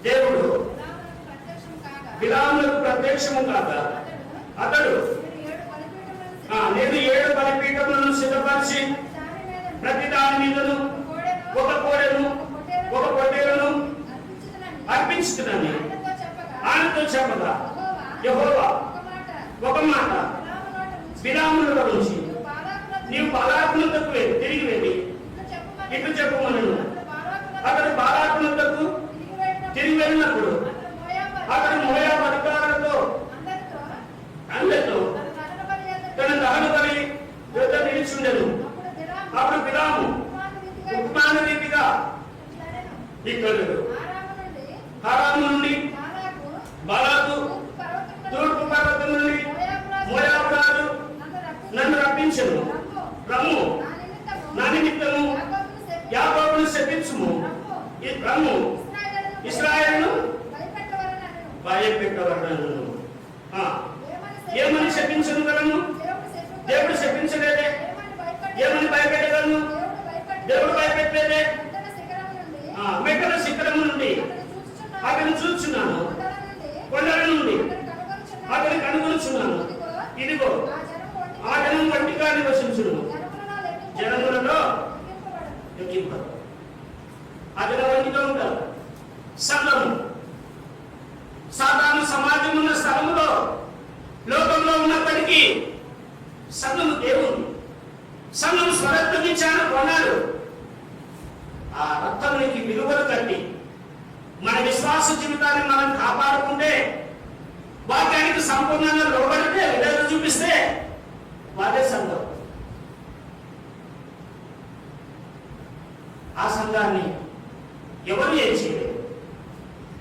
దేవుడు బిలాములకు ప్రత్యక్షము కాగా అతడు నేను 7 బలిపీఠములను సిద్ధపరిచి ప్రతి దాని మీదను ఒక కోడెను ఒక పొట్టేలును అర్పించుతున్నాను. ఆయనతో చెప్పగా యెహోవా ఒక మాట బిలాములో నుంచి నీవు బాలాకునకు తిరిగి వెళ్ళి ఇట్లు చెప్పమనను. అతడు బాలాకునకు తిరిగి వెళ్ళినప్పుడు అతడు మోయాబు అధికారులతో అందరితో తన దహన బలి యొద్ద నిలిచుండెను. అప్పుడు బిలాము ఉపమాన రీతిగా ఇక్కడు హరాము నుండి బాలాకు తూర్పు పర్వతం నుండి మోయాబు రాజు నన్ను రప్పించెను. రమ్ము, నా నిమిత్తము యాకోబును శపించుము. రమ్ము, ఇశ్రాయేలును భయపెట్టవలెను. ఏమని శపించను గలను? దేవుడు శపించలేదే. ఏమని భయపెట్టగలను? దేవుడు భయపెట్టలేదే. మెట్టల శిఖరము నుండి అతను చూచున్నాను, కొండల నుండి అతను కనుగొనుచున్నాను. ఇదిగో ఆ జనం వంటిగా నివసించును, జనములలో ఎక్కింపడు. ఆ జనం వంటిగా ఉంటారు. సంఘము సాధారణ సమాజం ఉన్న స్థలములో లోకంలో ఉన్నప్పటికీ సంఘము దేవుడు. సంఘము స్వరక్తం ఇచ్చాను కొన్నాడు. ఆ రక్తానికి విలువలు కట్టి మన విశ్వాస జీవితాన్ని మనం కాపాడుకుంటే, వాక్యానికి సంపూర్ణంగా లోబడితే, విధేయత చూపిస్తే వాదే సంఘం. ఆ సంఘాన్ని ఎవరు ఏం చేయలేరు.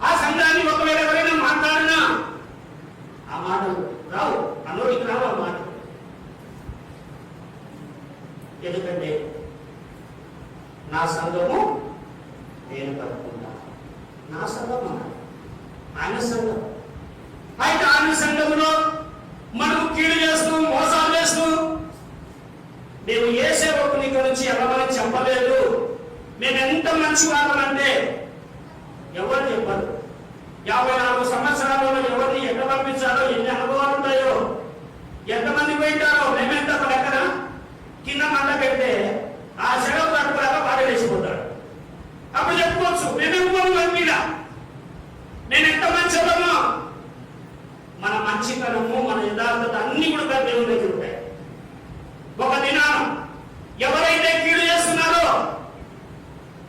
ఆ సంఘాన్ని ఒకవేళ ఎవరైనా మాట్లాడినా ఆ మాటలు రావు, అన్నోడికి రావు ఆ మాట. ఎందుకంటే నా సంఘము నేను కలుపుకుంటా. నా సంఘం ఆయన సంఘం. అయితే ఆయన సంఘములో మనకు కీడు చేస్తూ మోసాలు చేస్తూ మేము ఏ సేవకుని గురించి ఎవరని చెప్పలేదు, మేము ఎంత మంచి వాళ్ళమంటే ఎవరు చెప్పరు. 54 సంవత్సరాలలో ఎవరిని ఎక్కడ పంపించారో, ఎన్ని అనుభవాలు ఉంటాయో, ఎంతమంది పోయింటారో మేమెంత లెక్కన కింద మంట పెడితే ఆ సెలవు తట్టుకోలేక బాగా వేసిపోతాడు. అప్పుడు చెప్పుకోవచ్చు మేమెప్పుడు మీద నేను ఎంత మంచివాళ్ళమో. మన మంచితనము, మన యథార్థత అన్ని కూడా దేవుని దగ్గర ఉంటాయి. ఒక దినం ఎవరైతే కీడు చేస్తున్నారో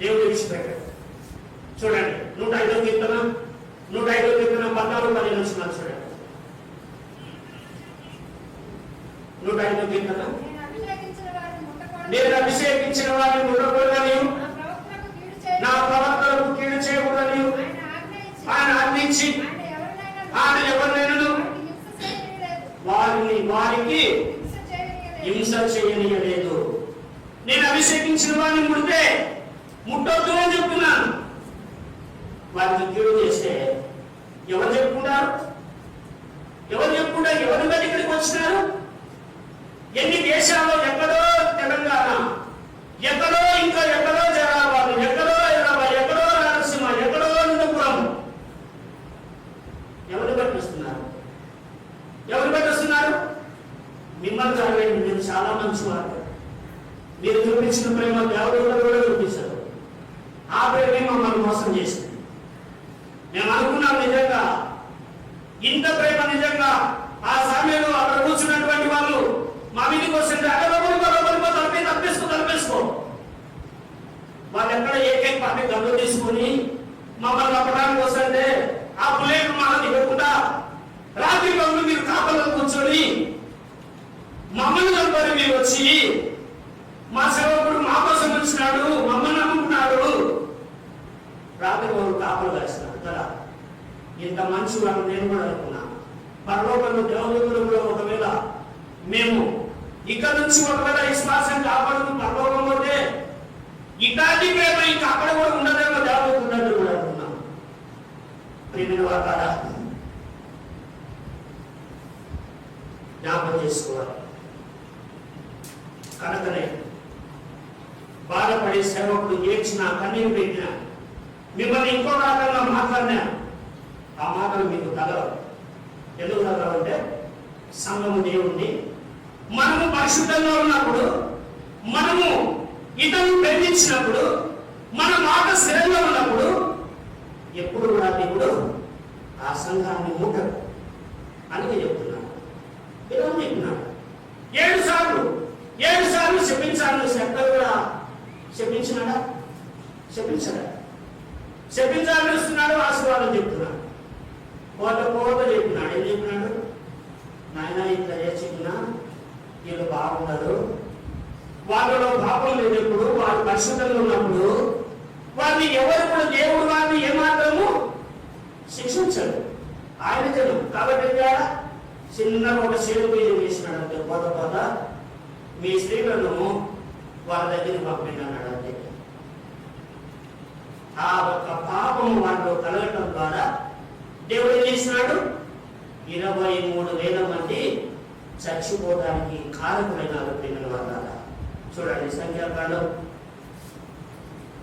దేవుడు విడిచిపెట్టాడు. చూడండి, 105వ కీర్తన 14-15 చూడండి. 105వ కీర్తన నేను అభిషేకించిన వారిని ఉండకూడదని, నా ప్రవర్తనకు కీడు చేయకూడదని ఆయన ఆజ్ఞించి ఆయన ఎవరినైనా వారికి హింస చేయనీయలేదు. నేను అభిషేకించిన వారిని ముడితే ముట్టొద్దు అని చెప్తున్నాను. వారికి కీడు చేస్తే ఎవరు చెప్పుకుంటారు? ఎవరి మీద ఇక్కడికి వచ్చినారు? ఎన్ని దేశాల్లో, ఎక్కడో తెలంగాణ, ఎక్కడో ఇంకా ఎక్కడో జనాభాలు, ఎక్కడో ఎక్కడో రాయలసీమ, ఎక్కడో అనంతపురం. ఎవరు పట్టిస్తున్నారు? మిమ్మల్ని చదివేయండి. మీరు చాలా మంచివారు. మీరు చూపించిన ప్రేమ దేవుడు కూడా చూపిస్తారు. ఆ ప్రేమే మమ్మల్ని మోసం చేసింది. మేము అనుకున్నాం నిజంగా ఇంత ప్రేమ నిజంగా ఆ సమయంలో అక్కడ కూర్చున్నటువంటి వాళ్ళు మా మీదకి వస్తుంటే తప్పేసుకో వాళ్ళు ఎక్కడ ఏకైక పార్టీ గంట తీసుకొని మమ్మల్ని అప్పడానికి వస్తుంటే ఆ బుల్లెట్ మళ్ళీ దిగకుండా రాత్రి పనులు మీరు కాపలో కూర్చొని మమ్మల్ని నమ్ముకొని మీరు వచ్చి మా సేవకుడు మా కోసం వచ్చినాడు, మమ్మల్ని నమ్ముకున్నాడు. రాత్రి పనులు కాపలు వేస్తున్నాడు కదా. ఇంత మంచి వాళ్ళు నేను కూడా అనుకున్నాను. పరలోకంలో దేవదూతలు కూడా ఒకవేళ మేము ఇక్కడ నుంచి ఒకవేళ విశ్వాసం కాపాడుతూ పరలోకం పోతే ఇట్లాంటి ప్రేమ ఇంకా అక్కడ కూడా ఉండదేమో దేవదూతలు కూడా అనుకున్నాను. ప్రియమైన వారా, జ్ఞాపకం చేసుకోవాలి. కనుకనే బాధపడే సేవకుడు ఏడ్చినా కన్నీరు పెట్టినా మిమ్మల్ని ఇంకో రకంగా మాట్లాడినా ఆ మాటలు మీకు తగలవు. ఎందుకు తగలవంటే సంఘము దేవుణ్ణి మనము పరిశుద్ధంగా ఉన్నప్పుడు, మనము ఇతరులు ప్రేమించినప్పుడు, మన మాట స్థిరంగా ఉన్నప్పుడు ఎప్పుడు కూడా దేవుడు ఆ సంఘాన్ని ముట్టడు అని చెప్తున్నాడు. ఇలా చెప్తున్నాడు. 7 సార్లు శపించాలని శబ్దం కూడా శపించినాడా? శపించడా? శపించాలని ఇస్తున్నాడు, ఆశీర్వాదం చెప్తున్నాడు. కోత చెప్పినాడు. ఏం చెప్పినాడు? నాయన ఇట్లా చెప్పినా వీళ్ళు బాగున్నారు, వాళ్ళలో పాపం లేనప్పుడు, వాళ్ళు పరిశుద్ధంగా ఉన్నప్పుడు వారిని ఎవరు కూడా దేవుడు వారిని ఏమాత్రము శిక్షించడు. ఆయన జనం కాబట్టి చిన్న ఒక శిలువ బీజం వేసినాడు అంతే. పోత మీ స్త్రీలను వాళ్ళ దగ్గరికి పంపిండి అన్నాడు అంతే. ఆ ఒక్క పాపము వాళ్ళు కలగటం ద్వారా దేవుడు ఏం చేసినాడు? 23,000 మంది చచ్చిపోవడానికి కారకులైనారు. ప్రియమైన వాళ్ళ చూడండి, సంఖ్యాకాండం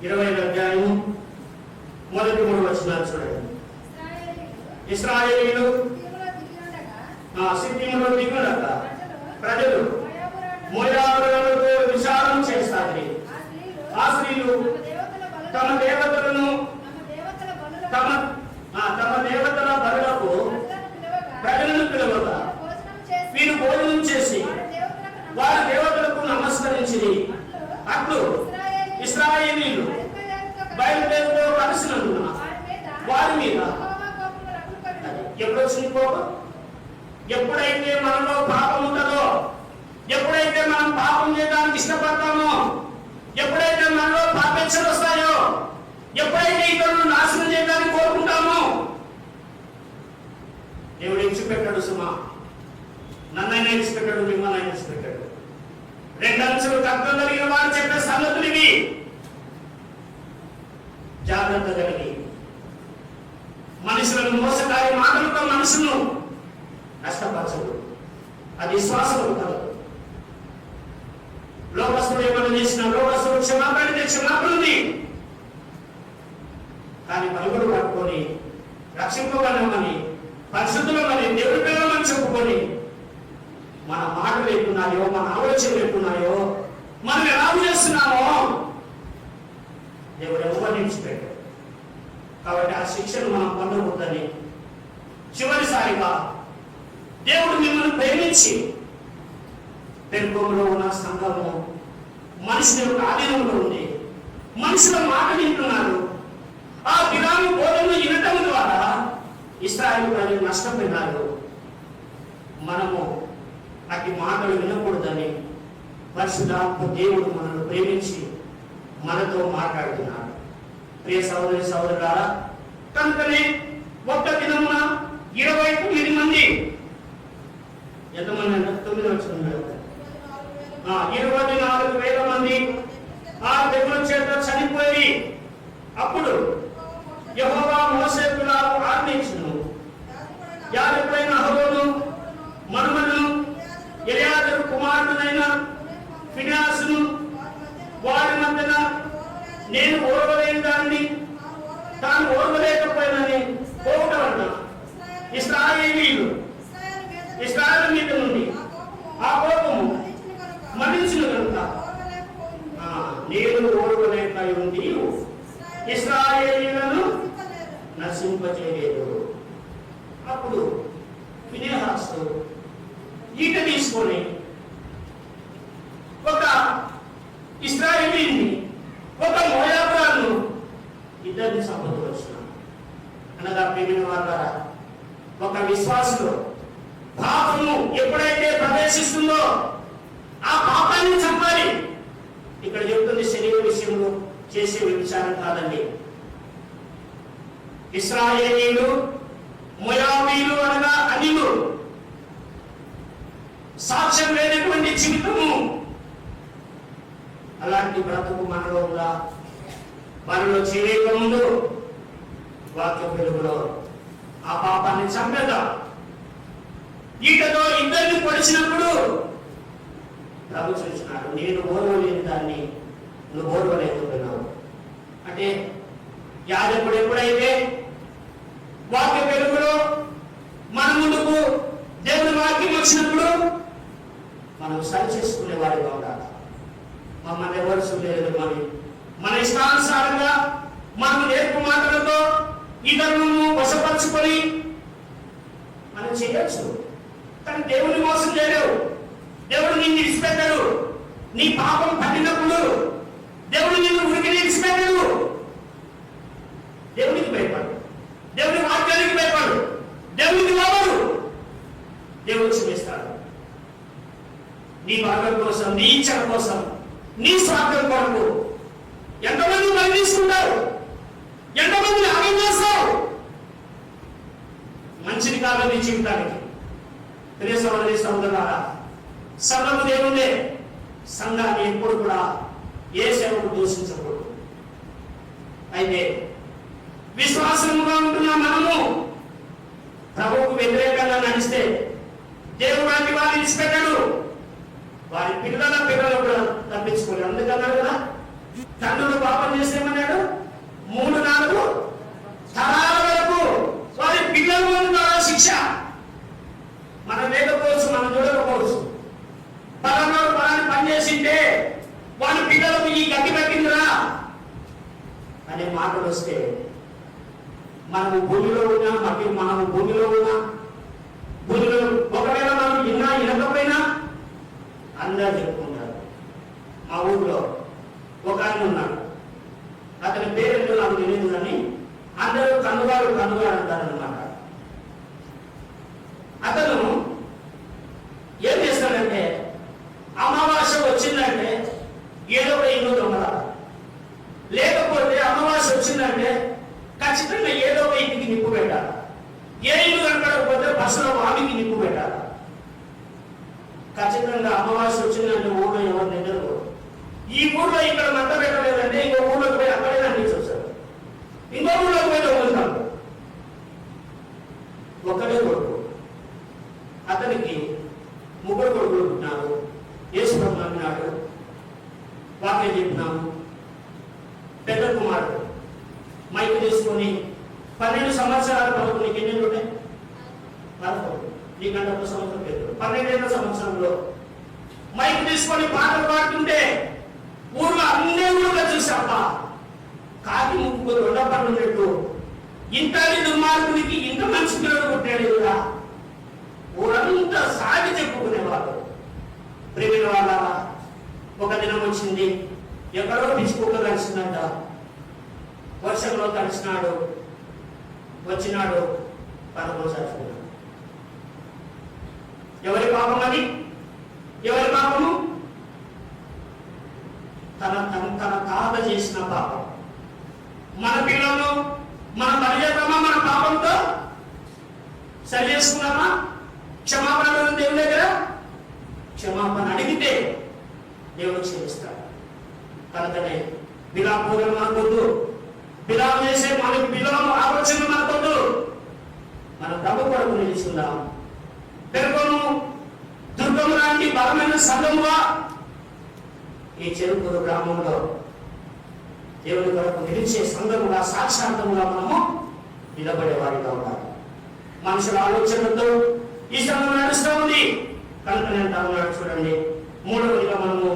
20వ అధ్యాయం మొదటి 3 వచనాలు చూడండి. ఇశ్రాయేలీయులు సిద్ధింలో దిగుండగా ప్రజలు మోయాబురాలతో విచారం చేస్తారు. ఆ స్త్రీలు తమ దేవతలను తమ దేవతల బలులకు ప్రజలను పిలవగా వీరు భోజనం చేసి వారి దేవతలకు నమస్కరించింది. అట్లు ఇశ్రాయేలీయులు బయలుదేరుతో కలిసినందున వారి మీద ఎప్పుడు వచ్చింది కోపం? ఎప్పుడైతే మనలో పాపం ఉంటుందో, ఎప్పుడైతే మనం పాపం చేయడానికి ఇష్టపడతామో, ఎప్పుడైతే మనలో పాపేక్షలు వస్తాయో, ఎప్పుడైతే ఇతరులను నాశనం చేయడానికి కోరుకుంటామో దేవుడు ఇచ్చిపెట్టాడు. సుమా, నన్నైనా ఇచ్చిపెట్టాడు, మిమ్మల్ని ఇచ్చిపెట్టాడు. 2 అంచెలు తక్కువ కలిగిన వారు చెప్పే సంగతులు ఇవి. జాగ్రత్త కలిగి మనుషులను మోసకారి మాటలతో మనసును నష్టపరచదు. అది విశ్వాసం కాదు. లోకస్తుడు ఏమైనా చేసిన లోకస్తుడు క్షమాపణ ఉంది. కానీ పలుకులు పట్టుకొని రక్షింపగలమని, పరిశుద్ధులమని, దేవుడి పిల్లలని చెప్పుకొని మన మాటలు ఎక్కున్నాయో, మన ఆలోచనలు ఎక్కున్నాయో, మనం ఎలా చేస్తున్నామో దేవుడు ఉపనించిపెట్టాడు. కాబట్టి ఆ శిక్షను మనం పొందకూడదని చివరిసారిగా దేవుడు మిమ్మల్ని ప్రేమించి పెరుగులో ఉన్న సంఘము మనుషుల యొక్క ఆధీనంలో ఉంది. మనుషుల మాట వింటున్నారు. ఆ విధానం బోధనలు వినటం ద్వారా ఇశ్రాయేలు ప్రజలు నష్టపోయినారు. మనము అట్టి మాటలు వినకూడదని పరిశుద్ధాత్మ దేవుడు మనల్ని ప్రేమించి మనతో మాట్లాడుతున్నాడు. ప్రియ సహోదరి సహోదరులారా, కనుకనే ఒక్క దినమున 29 మంది, ఎంతమంది అంటే 9 వచ్చినారు, 24,000 మంది ఆ తెగుల చేత చనిపోయి. అప్పుడు యెహోవా మోషేకు ఆజ్ఞించును, యాజకుడైన అహరోను మనుమను ఎలియాజరు కుమారుడైన ఫినెహాసును వారి మధ్యన నేను ఓర్వలేని దాన్ని తాను ఓర్వలేకపోయినని పోవటం ఇశ్రాయేలీయులు ఇశ్రాయేలు మీద నుండి ఆ కోపము మరణించిన కనుక నేను ఓర్వలేక ఉండి ఇశ్రాయేలీయులను నశింపచేయలేదు. అప్పుడు ఫినెహాసు ఈట తీసుకొని ఒక ఇశ్రాయేలీని, ఒక మోయాబురాను, ఇద్దరిని సంపదలు వచ్చినాడు. అనగా ప్రియమైన వారు ఒక విశ్వాసులో పాపము ఎప్పుడైతే ప్రవేశిస్తుందో ఆ పాపాన్ని చంపాలి. ఇక్కడ చెప్తుంది శరీర విషయంలో చేసే విచారం కాదండి. ఇశ్రాయేలీయులు, మోయాబీయులు అనగా అన్యులు, సాక్ష్యం లేనటువంటి జీవితము. అలాంటి బ్రతుకు మనలో ఉందా? మనలో చేయక ముందు వాక్య వెలుగులో ఆ పాపాన్ని చంపేద్దాం. ఈటతో ఇద్దరిని పొడిచినప్పుడు ప్రభు చూసినాడు, నేను ఓర్వలేని దాన్ని నువ్వు ఓర్వలేకపోతున్నావు. అంటే యాజకుడు ఎప్పుడైతే వాక్య వెలుగులో మన ముందుకు దేవుని వాక్యం వచ్చినప్పుడు మనం సరి చేసుకునే వారిగా ఉండాలి. మమ్మల్ని ఎవరు చూడలేదు మరి మన ఇష్టానుసారంగా మనం నేర్పు మాటలతో ఇతరులను వశపరుచుకొని మనం చేయొచ్చు. కానీ దేవుని మోసం చేయలేవు. దేవుడు నిన్ను విడిచిపెట్టాడు. నీ పాపం పట్టినప్పుడు దేవుడు నిన్ను ఉనికి విడిచిపెట్టాడు. దేవునికి భయపడు, దేవుని వాక్యానికి భయపడు, దేవునికి లోబడు. దేవుడు క్షమిస్తాడు. నీ భాగం కోసం, నీ ఇచ్చల కోసం, నీ స్వార్థం కొరకు ఎంతమంది బలి తీసుకుంటారు, ఎంతమంది ఆగం చేస్తావు. మంచిది కాదు నీ జీవితానికి. ప్రియ సోదరి సోదరులారా, సంఘము దేవుడే. సంఘాన్ని ఎప్పుడు కూడా ఏ సేవకు దూషించకూడదు. అయితే విశ్వాసముగా ఉంటున్న మనము ప్రభువుకు వ్యతిరేకంగా నడిస్తే దేవుడు వారిని విడిచిపెట్టాడు. వారి పిల్లలు కూడా తప్పించుకోలేదు. అందుకన్నాడు కదా, తండ్రులు పాపం చేసేమన్నాడు 3-4 తరాల వరకు వారి పిల్లల ద్వారా శిక్ష. మనం లేకపోవచ్చు, మనం చూడకపోవచ్చు. పలానాడు పలాని పని చేసింటే వారి పిల్లలకు ఈ గట్టి పట్టిందిరా అనే మాటలు వస్తే మనము భూమిలో ఉన్నా, మనము భూమిలో ఉన్నా, భూమిలో ఒకవేళ మనం వినకపోయినా అందరూ చెప్పుకుంటారు. మా ఊళ్ళో ఒక ఆయన ఉన్నాడు, అతని పేరు నాకు తెలియదు కానీ అందరూ కన్నుగాడు అంటారనమాట. అతను ఏం చేస్తాడంటే అమావాస్య వచ్చిందంటే ఏదో ఒక ఇల్లు దొంగల, లేకపోతే అమావాస్య వచ్చిందంటే ఖచ్చితంగా ఏదో ఒక ఇంటికి నిప్పు పెట్టాలి. ఏ ఇల్లు కనపడకపోతే బస్సులో వామికి నిప్పు పెట్టాలి. ఖచ్చితంగా అమావాస్య వచ్చిందంటే ఊళ్ళో ఎవరు నిద్రపోరు. ఈ ఊళ్ళో ఇక్కడ మంట పెట్టలేదంటే ఇంకో ఊళ్ళోకి పోయి అక్కడే అందించొచ్చారు. ఇంకో ఊళ్ళోకి పోయి దొంగలుతారు. ఒకడే కొడుకు. అతనికి 3 కొడుకులు పుట్టినారు. యేసు ప్రభు అన్నాడు, వాక్యం చెప్పినాము. పెద్ద కుమారుడు మైకు తీసుకొని 12 సంవత్సరాల వరకు నీకు ఎన్ని ఉంటాయి? 11. నీకంటే 1 సంవత్సరం పెద్ద. 12వ సంవత్సరంలో మైకు తీసుకొని పాటలు పాడుతుంటే ఊర్లో అన్ని ఊళ్ళో చూసాపా కాకి ముక్కు 2 పనులు ఉన్నట్టు ఇంతటి దుర్మార్గునికి ఇంత మంచి పిల్లలు పుట్టాడు కదా. ఊరంతా సాగి చెప్పుకునేవాడు. ప్రేమిన వాళ్ళ ఒక దినం వచ్చింది, ఎక్కడో పిచ్చుకోక కలిసిందంట. వర్షంలో కలిసినాడు, వచ్చినాడు, పనులు చచ్చిపోయాడు. ఎవరి పాపం అది? ఎవరి పాపము? తన తాత చేసిన పాపం. మన పిల్లలు మన పరిజాతమా మన పాపంతో సరి చేసుకున్నామా? క్షమాపణ దేవుని దగ్గర క్షమాపణ అడిగితే దేవుడు క్షమిస్తాడు. కనుకనే బిలాపూరం మనకొద్దు, బిలాం చేసే మనకి బిలాం ఆలోచన మనకొద్దు. మన ప్రభు కొరకు నిలుచుందాం. పెరుగును దుర్గము లాంటి బలమైన సంఘముగా ఈ చెరుకూరు గ్రామంలో దేవుని కొరకు నిలిచే సంఘముగా, సాక్షాత్ముగా మనము నిలబడేవాడిగా ఉండాలి. మనుషుల ఆలోచనలతో ఈ సంఘం నడుస్తూ ఉంది. కనుక నేను తమిళనాడు చూడండి, 3వదిగా మనము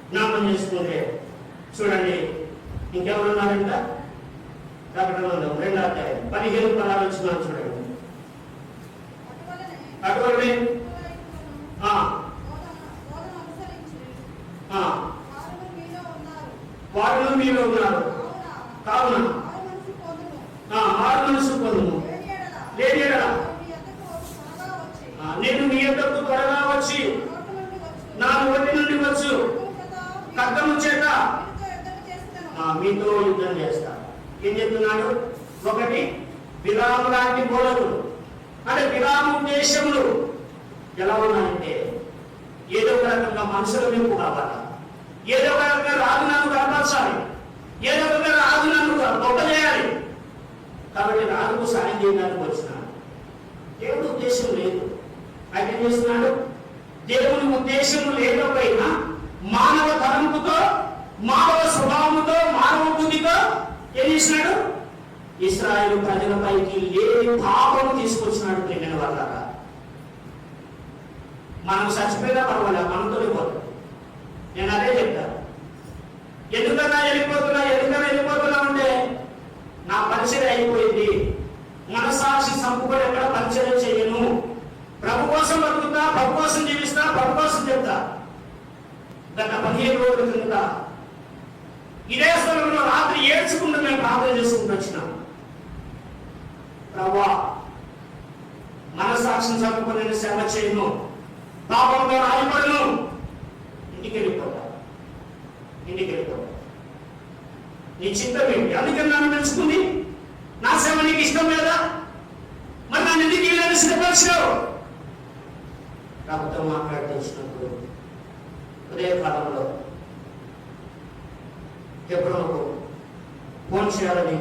జ్ఞాపం చేసుకుంటే చూడండి, ఇంకెవరున్నారంట? ప్రకటనలో 2వ అధ్యాయం 15-16 వచ్చినారు చూడండి. అటువంటి వారు మీలో ఉన్నారు కావున మారు మనసు పొందుము. లేని యెడల నేను నీ యొద్దకు త్వరగా వచ్చి నా నోటి నుండి వచ్చు ఖడ్గము చేత మీతో యుద్ధం చేస్తా. ఏం చెప్తున్నాడు? ఒకటి, బిలాము లాంటి బోధకులు అంటే బిలాము ఉద్దేశములు ఎలా ఉన్నాయంటే ఏదో ఒక రకంగా మనుషుల వైపు కావాలా, ఏదో ఒక రకంగా రాజు నన్ను కనపరచాలి, ఏదో ఒక రకంగా రాజు నన్ను గొప్ప చేయాలి. కాబట్టి రాజుకు సాయం చేయడానికి వచ్చినాడు. దేవుడి ఉద్దేశం లేదు. అయితే ఏం చేస్తున్నాడు? దేవుని ఉద్దేశం లేకపోయినా మానవ తలంపుతో, మానవ స్వభావంతో, మానవ బుద్ధితో ఏం చేసినాడు? ఇశ్రాయేలు ప్రజలపైకి లేని పాపం తీసుకొచ్చినాడు. ప్రేమైన వాళ్ళగా మనం చచ్చిపోయినా పర్వాలేదు, మనతో పోతాం. నేను అదే చెప్తాను. ఎందుకన్నా వెళ్ళిపోతున్నా అంటే నా పరిచయం అయిపోయింది, మనసాక్షి సంపుకొని ఎక్కడ పరిచయం చేయను, ప్రభు కోసం బతుకుతా, ప్రభు కోసం జీవిస్తా, ప్రభు కోసం చెప్తా. గత 15 రోజుల కింద ఇదే స్థలంలో రాత్రి ఏడ్చుకుంటూ మేము ప్రార్థన చేసుకుంటూ వచ్చినాం. ప్రభా, మనసాక్షిని చంపుకొని నేను సేవ చేయను, పాపంలో రాయబడను, ఇంటికి వెళ్ళిపోతా. నీ చింతం ఏంటి? అందుకని నన్ను తెలుసుకుంది. నా సేవ నీకు ఇష్టం లేదా? మరి నన్ను ఎందుకు వీళ్ళని సిద్ధపరిచావు? ప్రభుత్వం మాట్లాడుతూ వచ్చినప్పుడు ఉదయకాలంలో హెబ్రోనుకు ఫోన్ చేయాలని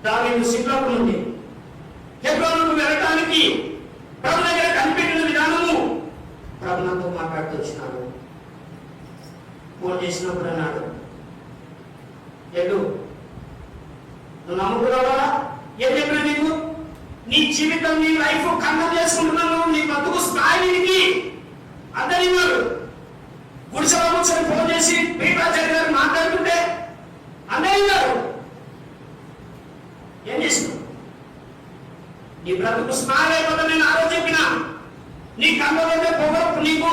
దావీదు సిక్లగు నుండి హెబ్రోనుకు వెళ్ళటానికి ప్రభు దగ్గర కనిపెట్టిన విధానము ప్రభు నాతో మాట్లాడుతూ వచ్చినాడు. ఫోన్ చేసినప్పుడు అన్నాడు, ఎడు నువ్వు నమ్ముకున్నావా? ఏం చెప్పినా నీకు? నీ జీవితం, నీ లైఫ్ ఖండం చేసుకుంటున్నాను, నీ బతుకు స్థాయికి అందరి గుడిసెలో కూర్చొని ఫోన్ చేసి పీఠాచార్య గారు మాట్లాడుతుంటే అన్నయ్య గారు ఏం చేసినావు? నీ బ్రతుకు స్నానం అయిపోతే నేను ఆ రోజు చెప్పిన నీ కమ్మలంటే పొగ, నీకు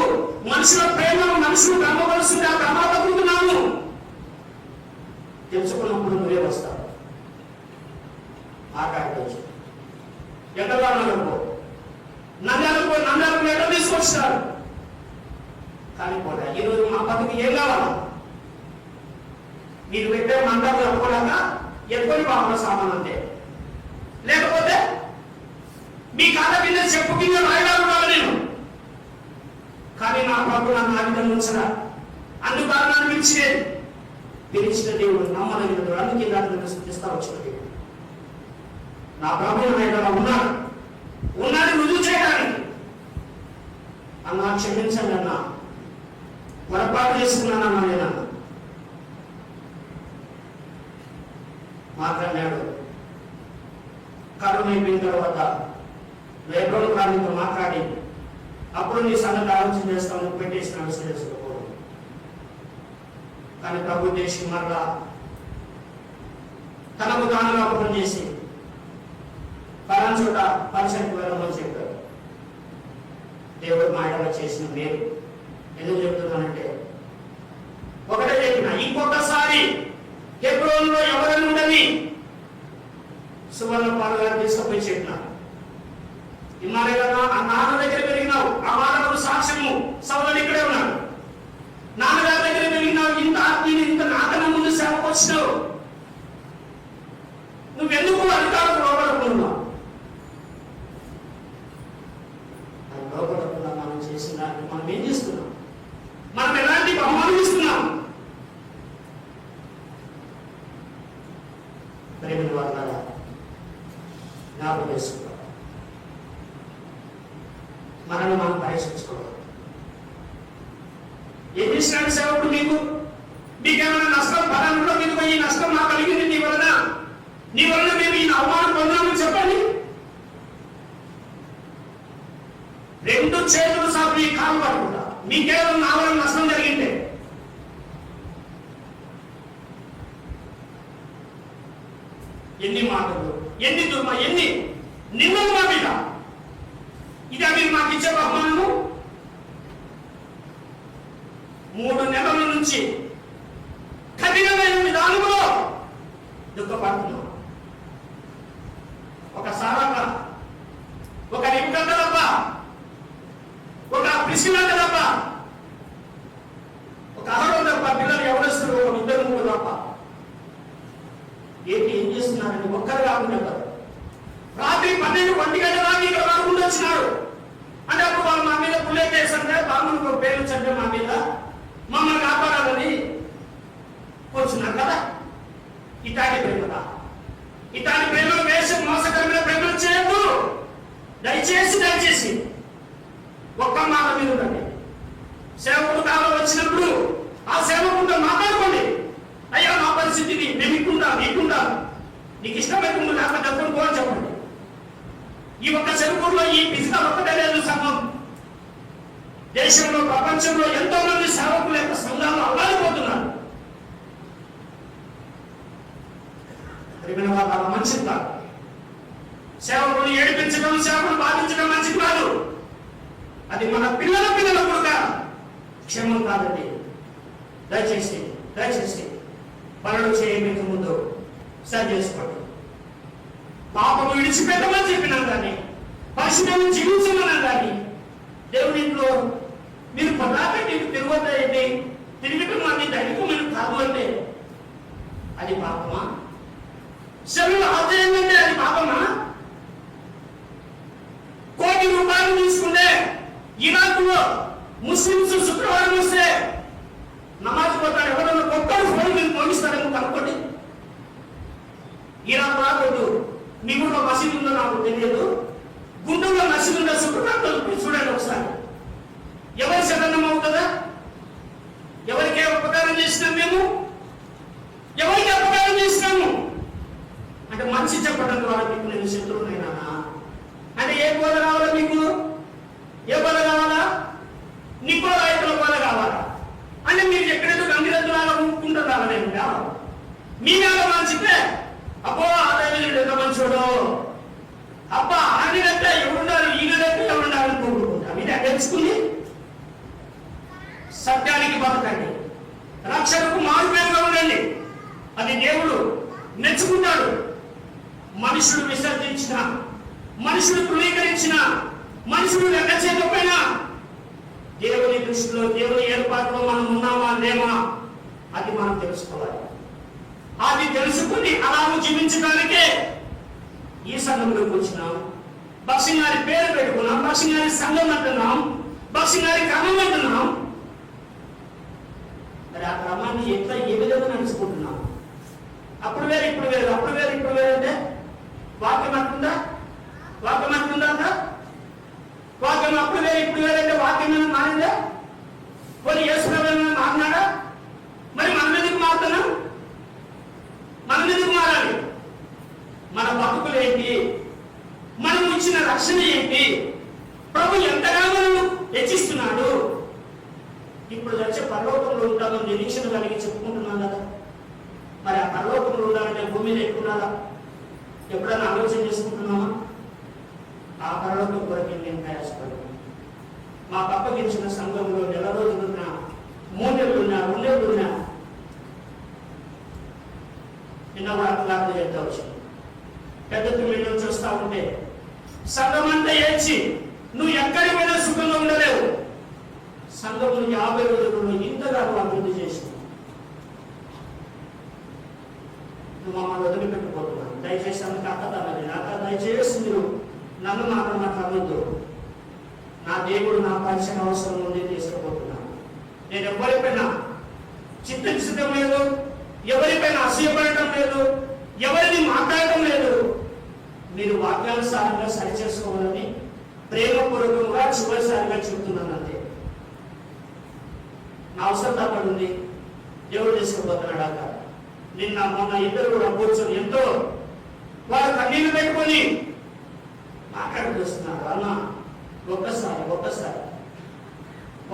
మనుషుల ప్రేమను మనుషులు కమ్మవలసింది, ఆ ప్రమాదకుంటున్నాను. తెలుసుకున్నప్పుడు నువ్వే వస్తావు. మాట్లాడుకోవచ్చు. ఎక్కడ నందాలకు ఎక్కడ తీసుకొచ్చినారు కానీ కూడా ఈరోజు మా బతుకు ఏం కావాలా? మీరు పెట్టే మందాలు తప్పుకోలేక ఎత్తుకొని బాబుల సామాన్ అంతే, లేకపోతే మీ కాళ్ళ కింద చెప్పు కింద రాయడాలు కావాలి నేను. కానీ నా ప్రభు నన్ను ఆ విధంగా ఉంచరా, అందుకు నన్ను పిలిచిన దేవుడు నమ్మదగిన, అందుకే దాన్ని సృష్టిస్తా వచ్చిన దేవుడు నా ప్రభు ఉన్నాడు రుజువు చేయడానికి. అన్నా క్షమించండి అన్నా, పొరపాటు చేసుకున్నానన్నా నేనన్నా మాట్లాడాడు. కరుణ అయిపోయిన తర్వాత రేపటి కార్మికులు మాట్లాడి అప్పుడు నీ సంగతి ఆలోచన చేస్తాను, పెట్టేసిన విషయం చేసుకోకూడదు. కానీ ప్రభు దేశం మరలా తనకు తానుగా అర్థం చేసి పలానా చోట పరిచయకు వెళ్ళమని చెప్పారు. దేవుడు మాటగా చేసిన మేలు ఎందుకు చెప్తున్నానంటే, ఒకటే చెప్పిన, ఇంకొకసారి హెబ్రోనులో ఎవరైనా ఉండని సువర్ణ పాలుగా తీసుకుపోయి చెప్పిన, ఇన్నారే కదా ఆ నాన్న దగ్గర పెరిగినావు, ఆ మానవుడు సాక్ష్యము సౌలు ఇక్కడే ఉన్నాడు. నాన్నగారి దగ్గర పెరిగినావు, ఇంత ఆత్మీయులు, ఇంత నాకన్నా ముందు సేవకు వచ్చినావు, నువ్వెందుకు అధికారులకు లోపడుకున్నావు? లోపడకుండా మనం చేసిన దానికి మనం ఏం చేస్తున్నాం? మనం ఎలాంటి బహుమానం ఇస్తున్నాం? ప్రేమ వాళ్ళ జ్ఞాపకం చేసుకోవాలి, మనల్ని మనం పరీక్షించుకోవాలి. ఏం చేసినాడు సేవకుడు? మీకేమైనా నష్టం పలానా మీకు ఈ నష్టం నాకు కలిగింది నీ వలన మేము ఈ అవమానం పొందామని చెప్పండి. 2 చేతులు సాగు మీ కాలు పడకుండా మీకేమైనా నా వలన నష్టం జరిగింటే ఎన్ని మాటలు, ఎన్ని నిన్నలు మా మీద, ఇదే మీరు మాకు ఇచ్చే బహుమానము. 3 నెలల నుంచి కఠినమైన విధానంలో దుఃఖపడుతున్నాం. ఒక సారక, ఒక నిపుణత తప్ప ఏంటి ఏం చేస్తున్నారని ఒక్కరు కాకుండా కదా. రాత్రి 12 1 గంటల దాకా ఇక్కడ రాకుండా వచ్చినారు అంటే అప్పుడు వాళ్ళు మా మీద బుల్లెట్ వేసంటే బాబుని పేరు చంటే మా మీద మమ్మల్ని కాపాడాలని కూర్చున్నారు కదా. ఇటాటి ప్రేమగా ఇటాటి ప్రేమలు వేసి మోసకరమైన ప్రేమలు చేయొద్దు. దయచేసి ఒక్క మాట మీద ఉండండి. సేవకుడు కాలం వచ్చినప్పుడు ఆ సేవకుడితో మాట్లాడుకోండి. అయ్యా మా పరిస్థితిని మేము ఇట్టుంటాం నీకు ఇష్టమైతే ముందు లేకపోతే ఎప్పుడు పోని చెప్పండి. ఈ ఒక్క చెరుకూరులో ఈ బిజినెస్ ఒక్కటే లేదు సంఘం. దేశంలో ప్రపంచంలో ఎంతో మంది సేవకుల యొక్క సంఘాలు అల్లాడిపోతున్నారు. వాళ్ళ మంచిది కాదు. సేవకుడు ఏడిపించడం సేవకుడు బాధించడం మంచిది కాదు. అది మన పిల్లల కూడా క్షేమం కాదండి. దయచేసి పనులు చేయడానికి ముందు సరి చేసుకోండి. పాపము విడిచిపెట్టమని చెప్పినాం కానీ పరిశుభ్రంగా జీవించమన్నాం కానీ దేవుడి ఇంట్లో మీరు పదార్థండి తిరగొద్దండి తిరగటం అది దైవికమైన కాదు అంటే అది పాపమా? శరీరం ఆశ్చర్యం అంటే అది పాపమా? కోటి రూపాయలు తీసుకుంటే ఇరాక్లో ముస్లింస్ శుక్రవారం వస్తే నమాజ్ పోతాడు. ఎవరన్నా ఒక్కరు ఫోన్ మీరు పోగిస్తారేమో కనుక్కోండి. ఇరాక్ రాకూడదు. మీ ఊళ్ళో మసీదు ఉందో నాకు తెలియదు. గుంటూరులో మసీదు ఉందో శుక్రవారం చూడండి ఒకసారి. ఎవరి శరణం అవుతుందా? ఎవరికే ఉపకారం చేసినాం మేము? ఎవరికి అపకారం చేసినాము అంటే మంచి చెప్పడం ద్వారా మీకు నేను శత్రువునైనా అంటే ఏ బోధ కావాలా మీకు? ఏ బోధ కావాలా? నీకో రైతుల బోధ కావాలా అంటే మీరు ఎక్కడైతే గంగిరెద్దులాగా ఊపుకుంటారా? నేను మీ మీద మంచితే అబ్బో ఆదాయం ఎంత మంచోడు, అబ్బా ఆడినట్టే ఎవరున్నారు ఈయనట్టే ఎవరున్నారు కోరుకుంటా. మీరు తెలుసుకుని సత్యానికి బతకండి. రక్షణకు మారుపేరుగా ఉండండి. అది దేవుడు మెచ్చుకుంటాడు. మనుషుడు విసర్జించిన, మనుషుడు తృణీకరించిన, మనుషుడు లెక్క చేయకపోయినా దేవుని దృష్టిలో దేవుని ఏర్పాటులో మనం ఉన్నామా లేమా అది మనం తెలుసుకోవాలి. అది తెలుసుకుని అలాగూ జీవించడానికే ఈ సంఘంలోకి వచ్చినాం. బక్సింగ్ గారి పేరు పెట్టుకున్నాం, బక్సింగ్ గారి సంఘం అంటున్నాం, బక్సింగ్ గారి క్రమం అంటున్నాం. మరి ఆ క్రమాన్ని ఎట్లా ఏ విధంగా నడుచుకుంటున్నాం? అప్పుడు వేరు ఇప్పుడు వేరు, అప్పుడు వేరు ఇప్పుడు వేరు అంటే వాక్యం అంటుందా? వాక్యం అంటుందా? వాక్యం అప్పుడు వేరు ఇప్పుడు వేరు అంటే వాక్యం ఏమైనా మారిందా? కొన్ని యేసుప్రభువు మారినాడా? మరి మనం ఎందుకు మారుతున్నాం? మనం ఎందుకు మారాలి? మన బతుకులు ఏంటి? మనం ఇచ్చిన రక్షణ ఏంటి? ప్రభు ఎంతగా మనం హెచ్చిస్తున్నాడు. ఇప్పుడు వచ్చే పరలోకంలో ఉంటామని నిరీక్షణ కలిగి చెప్పుకుంటున్నాం కదా. మరి ఆ పరలోకంలో ఉండాలంటే భూమి మీద ఎక్కున్నారా? ఎప్పుడైనా ఆలోచన చేసుకుంటున్నామా? ఆ పరలోకం కొరకు నేను ప్రయాసపడుతున్నాను. మా పక్కకించిన సంఘంలో 4 రోజులున్నా, 3 నెలలున్నా, 2 నెలలున్నా నిన్న కూడా అర్థం చెప్తా వచ్చింది. పెద్ద పిల్లలు చూస్తా ఉంటే సంఘం అంతా ఏడ్చి నువ్వు ఎక్కడికి పోయినా సుఖంగా ఉండలేవు. సంఘం 50 రోజులలో ఇంతగా అభివృద్ధి చేసింది. నువ్వు మమ్మల్ని వదిలిపెట్టుకోతున్నాను. దయచేసి అందుకు అక్కదాన్ని నాక దయచేసి మీరు నన్ను మాత్రం అనవద్దు. నా దేవుడు నా పరిచయం అవసరం నుండి తీసుకుపోతున్నాను. నేను ఎవరిపైన చిత్తం లేదు, ఎవరిపైన అసూయపడటం లేదు, ఎవరిని మాట్లాడటం లేదు. మీరు వాక్యానుసారంగా సరి చేసుకోవాలని ప్రేమపూర్వకంగా చివరిసారిగా చెబుతున్నాను అంతే. నా అవసరం తప్పడుంది. దేవుడు తీసుకుపోతున్నాడు అక్క. నిన్న మొన్న ఇద్దరు కూడా కూర్చొని ఎంతో వారు కన్నీళ్లు పెట్టుకొని మాట్లాడుతున్నారు. అన్న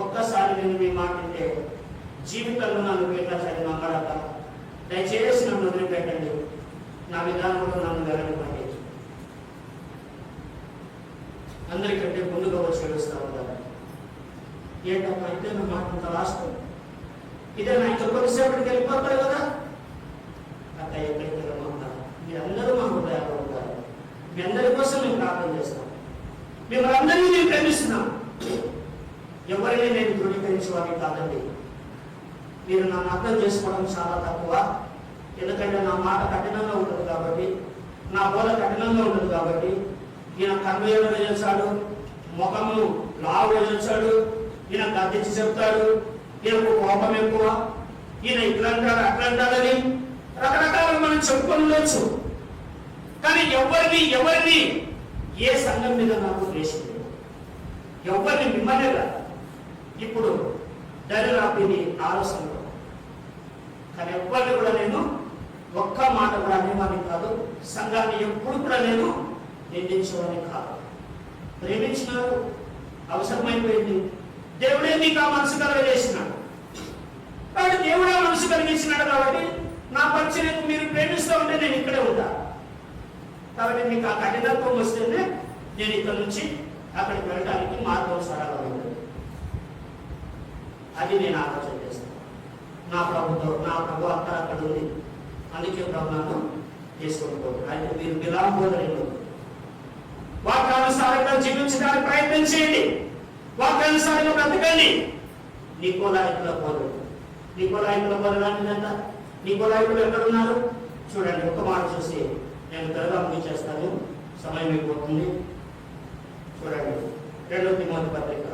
ఒక్కసారి నేను మీ మాట అంటే జీవితంలో నన్ను పెట్టాలి నమ్మడాక. దయచేసి నన్ను వదిలిపెట్టండి. నా విధానంలో నన్ను వెళ్ళనివ్వండి. అందరికంటే ముందుగా వచ్చి ఏడుస్తూ ఉంటారు. ఏంటమ్మా ఇదే నా మాట అంత రాష్ట్రం ఇదే నా ఇంట్లో కొద్దిసేపటికి వెళ్ళిపోతారు కదా. అక్క ఎక్కడికి వెళ్ళమంటారు. మీరందరూ మా హృదయాల్లో ఉంటారు. మీ అందరి కోసం మేము ప్రార్థన చేస్తాం. మిమ్మల్ని అందరినీ నేను ప్రేమిస్తున్నాం. ఎవరిని నేను ధృవీకరించేవాడిని కాదండి. మీరు నన్ను అర్థం చేసుకోవడం చాలా తక్కువ. ఎందుకంటే నా మాట కఠినంగా ఉంటుంది కాబట్టి, నా బోధ కఠినంగా ఉంటుంది కాబట్టి, ఈయన కన్వేయర్గా చేశాడు, ముఖము లావుగా చేశాడు, ఈయన గద్దించి చెప్తాడు, ఈయనకు కోపం ఎక్కువ, ఈయన ఇట్లా అంటాడు అట్లా అంటాడని రకరకాలుగా మనం చెప్పుకోవచ్చు. కానీ ఎవరిని ఏ సంఘం మీద నాకు ద్వేషం లేదు, ఎవరిని మిమ్మల్ని కాదు. ఇప్పుడు దరిద్రాపిని ఆలోచనలో కానీ ఎవరిని కూడా నేను ఒక్క మాట కూడా అనేవాడిని కాదు. సంఘాన్ని ఎప్పుడు కూడా నేను నిందించేవాడిని కాదు. ప్రేమించినారు, అవసరమైపోయింది, దేవుడే మీకు ఆ మనసు కలగజేసినాడు కాబట్టి, దేవుడే మనసు కలిగించినాడు కాబట్టి నా పరిచయం మీరు ప్రేమిస్తూ ఉంటే నేను ఇక్కడే ఉంటాను. కాబట్టి మీకు ఆ కఠినత్వం వస్తేనే నేను ఇక్కడ నుంచి అక్కడికి వెళ్ళడానికి మార్గం సరళంగా ఉంటుంది. అది నేను ఆలోచన చేస్తాను. నా ప్రభు అక్కడ ఉంది, అందుకే ప్రభు నన్ను చేసుకుంటున్నాను. అయితే మీరు బిలాంబోధనలో వాక్యానుసారంగా జీవించడానికి ప్రయత్నం చేయండి, వాక్యానుసారంగా బ్రతకండి. నికోలాయికుల బోధన, నికోలాయికుల బోధన నికోలాయికులు ఎక్కడున్నారు చూడండి. ఒక మాట చూసి నేను త్వరగా ముగించేస్తాను, సమయం అయిపోతుంది. చూడండి, 2 తిమోతి పత్రిక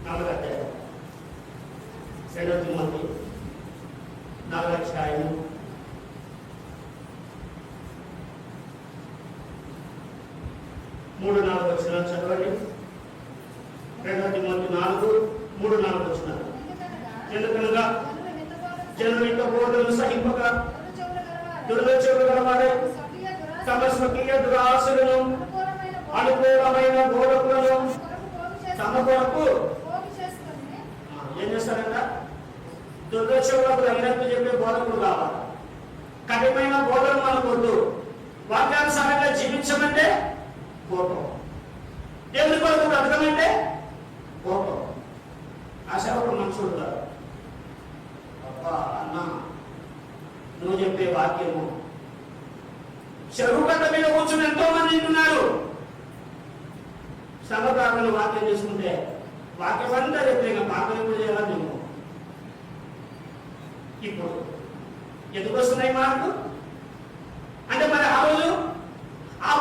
4వ అధ్యాయం, 2 తిమోతి 4వ అధ్యాయం 3-4 వచనాలు చదవండి. 2 తిమోతి 4:3-4 వచనాలు. ఎందుకనగా జనులు ఇంత బోధనలు సహింపక దుర్లక్ష్యములు గలవారై తమ స్వకీయ దురాశలను అనుకూలమైన బోధకులను తమ కొరకు ఏం చేస్తారంట? దుర్లక్ష్యములకు తగినట్టు చెప్పే బోధకులు కావాలి. కఠినమైన బోధన మనకొద్దు. వాక్యానుసారంగా జీవించమంటే కోపం, దేవుని కొరకు బ్రతకమంటే కోపం. ఆ సేవకుడు మనుషుడు కాదు. అబ్బా అన్న, నువ్వు చెప్పే వాక్యము చెరువు గడ్డ మీద కూర్చుని ఎంతో మంది వింటున్నారు. సభ ప్రార్థన వాక్యం చేసుకుంటే వాక్యం అంతా చెప్తే ఇంకా ప్రార్థన కూడా చేయాలి. నువ్వు ఇప్పుడు ఎందుకు వస్తున్నాయి మార్పు అంటే, మరి ఆ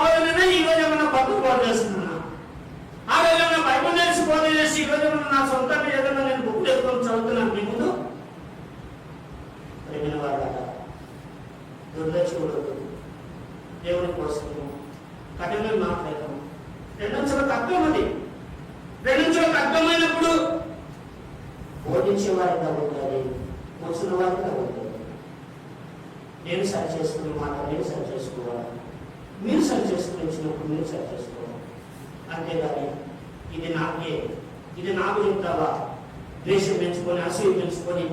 రోజునే ఈ రోజు ఏమన్నా పక్కకు బోధ చేస్తున్నా, ఆ రోజు ఏమన్నా బైబుల్ తెలిసి బోధ చేసి ఈ రోజు ఏమన్నా నా సొంతంగా ఏదైనా నేను బుక్ చేసుకొని చదువుతున్నాను. మీ ముందు ప్రేమిన వాళ్ళ దుర్లక్ష్యుడు దేవుని కోసము కఠినమైన మాట్లాడటం రెండంచుల తత్వం అది. రెండంచుల తత్వమైనప్పుడు బోధించే వారిగా ఉండాలి, కూర్చున్న వారిగా ఉండాలి. నేను సరి చేసుకునే మాట నేను సరి చేసుకోవాలి, మీరు సరి చేసుకుని ఇచ్చినప్పుడు మీరు సరి చేసుకోవాలి. అంతేగాని ఇది నాకు చెప్తావా, ద్వేషం పెంచుకొని అసూయ పెంచుకొని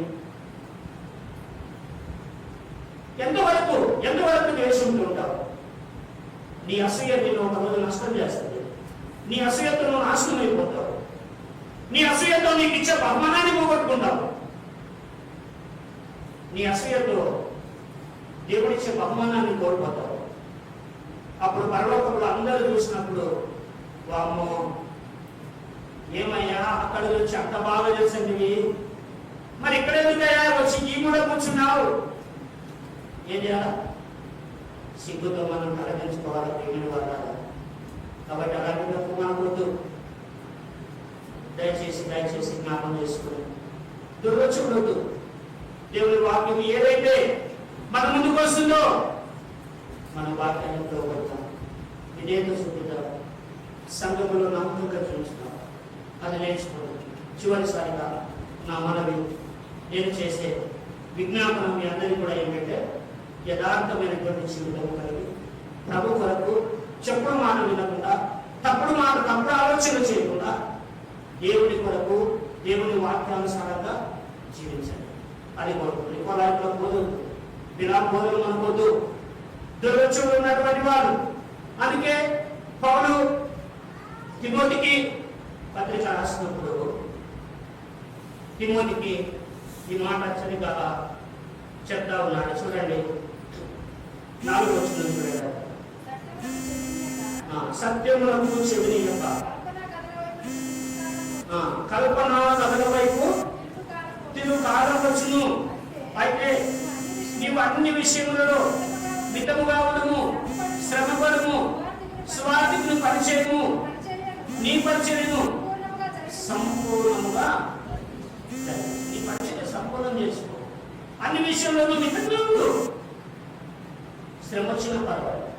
ఎంతవరకు ద్వేషంతో ఉంటావు? నీ అసూయ నేను ఒక రోజు నష్టం చేస్తుంది. నీ అసూయతో నువ్వు నాశనం అయిపోతావు. నీ అసూయతో నీకు ఇచ్చే బహుమానాన్ని పోగొట్టుకుంటావు. నీ అసూయతో దేవుడిచ్చే బహుమానాన్ని కోల్పోతావు. అప్పుడు పరలోకంలో అందరూ చూసినప్పుడు, వామ్మో ఏమయ్యా అక్కడ వచ్చి అంత బాగా చేసింది, మరి ఇక్కడ ఎందుకయ్యా వచ్చి ఈ కూడా కూర్చున్నావు? ఏం చేయాలా? సిగ్గుతో మనం తలదించుకోవాలి ప్రేమిన వాళ్ళ. కాబట్టి అలాంటి తప్పు మనకొద్దు. దయచేసి జ్ఞాపం చేసుకుని దుర్లక్ష్యపడొద్దు. దేవుని వాక్యం ఏదైతే మన ముందుకు వస్తుందో మన వాక్యాన్ని పోగొడతాం. విధేయత చూపుతాం, సంఘములో నమ్మకంగా చూస్తాం. అది నేర్చుకోండి. చివరిసారిగా నా మనవి, నేను చేసే విజ్ఞాపనం మీ అందరికీ కూడా ఏమిటంటే, యథార్థమైనటువంటి జీవితం కలిగి ప్రభు కొరకు చెప్పుడు మాట వినకుండా, తప్పుడు ఆలోచన చేయకుండా దేవుని కొరకు దేవుని వాక్యానుసారంగా జీవించండి. అది కోరుకుంటుంది. ఇంకో బోధలు బోధలు మనకొద్దు, దుర్లక్ష్యంలో ఉన్నటువంటి వారు. అందుకే పౌలు తిమోతికి పత్రిక రాసినప్పుడు తిమోతికి ఈ మాట చరిగా చెప్తా ఉన్నాడు. చూడండి 4వ వచనం చూడండి. సత్యములకు చెవినియక కల్పన కథల వైపు తిరుగు కాలం వచ్చును. అయితే నీవు అన్ని విషయములలో మితముగా ఉండము, శ్రమపడము, స్వార్థికుని పరిచయము, నీ పరిచయను సంపూర్ణముగా నీ పరిచయం సంపూర్ణం చేసుకో. అన్ని విషయంలోనూ మితంగా ఉండు. శ్రమ వచ్చిన పర్వాలేదు.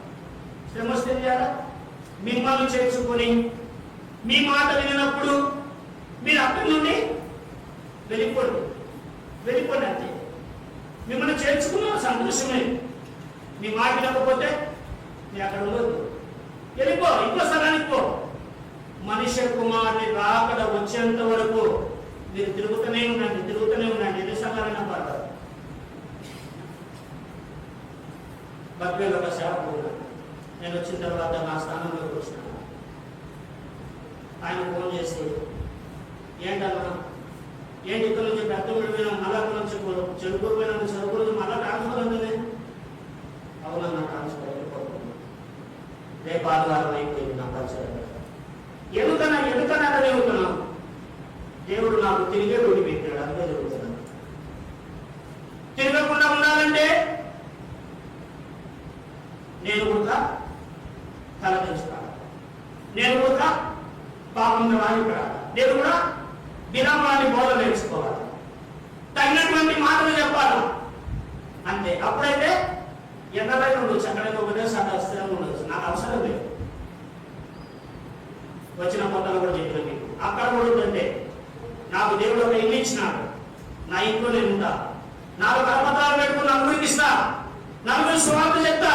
శ్రమ వస్తే చేయాలా? మిమ్మల్ని చేర్చుకొని మీ మాట వినప్పుడు మీరు అక్కడి నుండి వెళ్ళిపోండి అంతే. మిమ్మల్ని చేర్చుకున్న సంతోషమే. మీ మాట వినకపోతే మీరు అక్కడ ఉండదు, వెళ్ళిపో, ఇంకో స్థలానికి పో. మనిషి కుమారుని రాకడ వచ్చేంత వరకు మీరు తిరుగుతూనే ఉండండి. ఎన్ని సంఘాలైనా పర్వాలేదు. బద్వేలో ఒక సేవకుడు, నేను వచ్చిన తర్వాత నా స్థానంలోకి వచ్చినాను. ఆయన ఫోన్ చేసి, ఏంటన్నా, ఏంటి ఇక్కడ నుంచి పెద్ద విడిపోయినా మళ్ళా నుంచి చెడుకూరు పోయినా చదువుకుని మళ్ళా ట్రాన్స్ఫర్ ఉంటుంది. అవునన్నా, ట్రాన్స్ఫర్ అయిపోతుంది. రేపు ఆదివారం అయిపోయింది నా పరిచయం. ఎందుకన్నా అడుగుతున్నాను. దేవుడు నాకు తిరిగే రూఢి పెట్టాడు, అందుకే జరుగుతున్నాను. తిరగకుండా ఉండాలంటే నేను కూడా తలదించుకోవాలి, నేను కూడా పాపం రానిపడాలి, నేను కూడా విరామాన్ని బోధ నేర్చుకోవాలి, తగినటువంటి మాటలు చెప్పాలి. అంతే. అప్పుడైతే ఎంతవరకు ఉండొచ్చు, అక్కడైతే ఒకటే స్థిరంగా ఉండొచ్చు. నాకు అవసరం లేదు. వచ్చిన కొత్తలు కూడా చెప్పిన మీకు అక్కడ కూడా నాకు దేవుడు ఒక ఇల్లు ఇచ్చినాడు. నా ఇంట్లో నేను ఉంటా. 4 కరపత్రాలు పెట్టుకుని నలుగురికి ఇస్తా, నలుగురి సువార్త చెప్తా.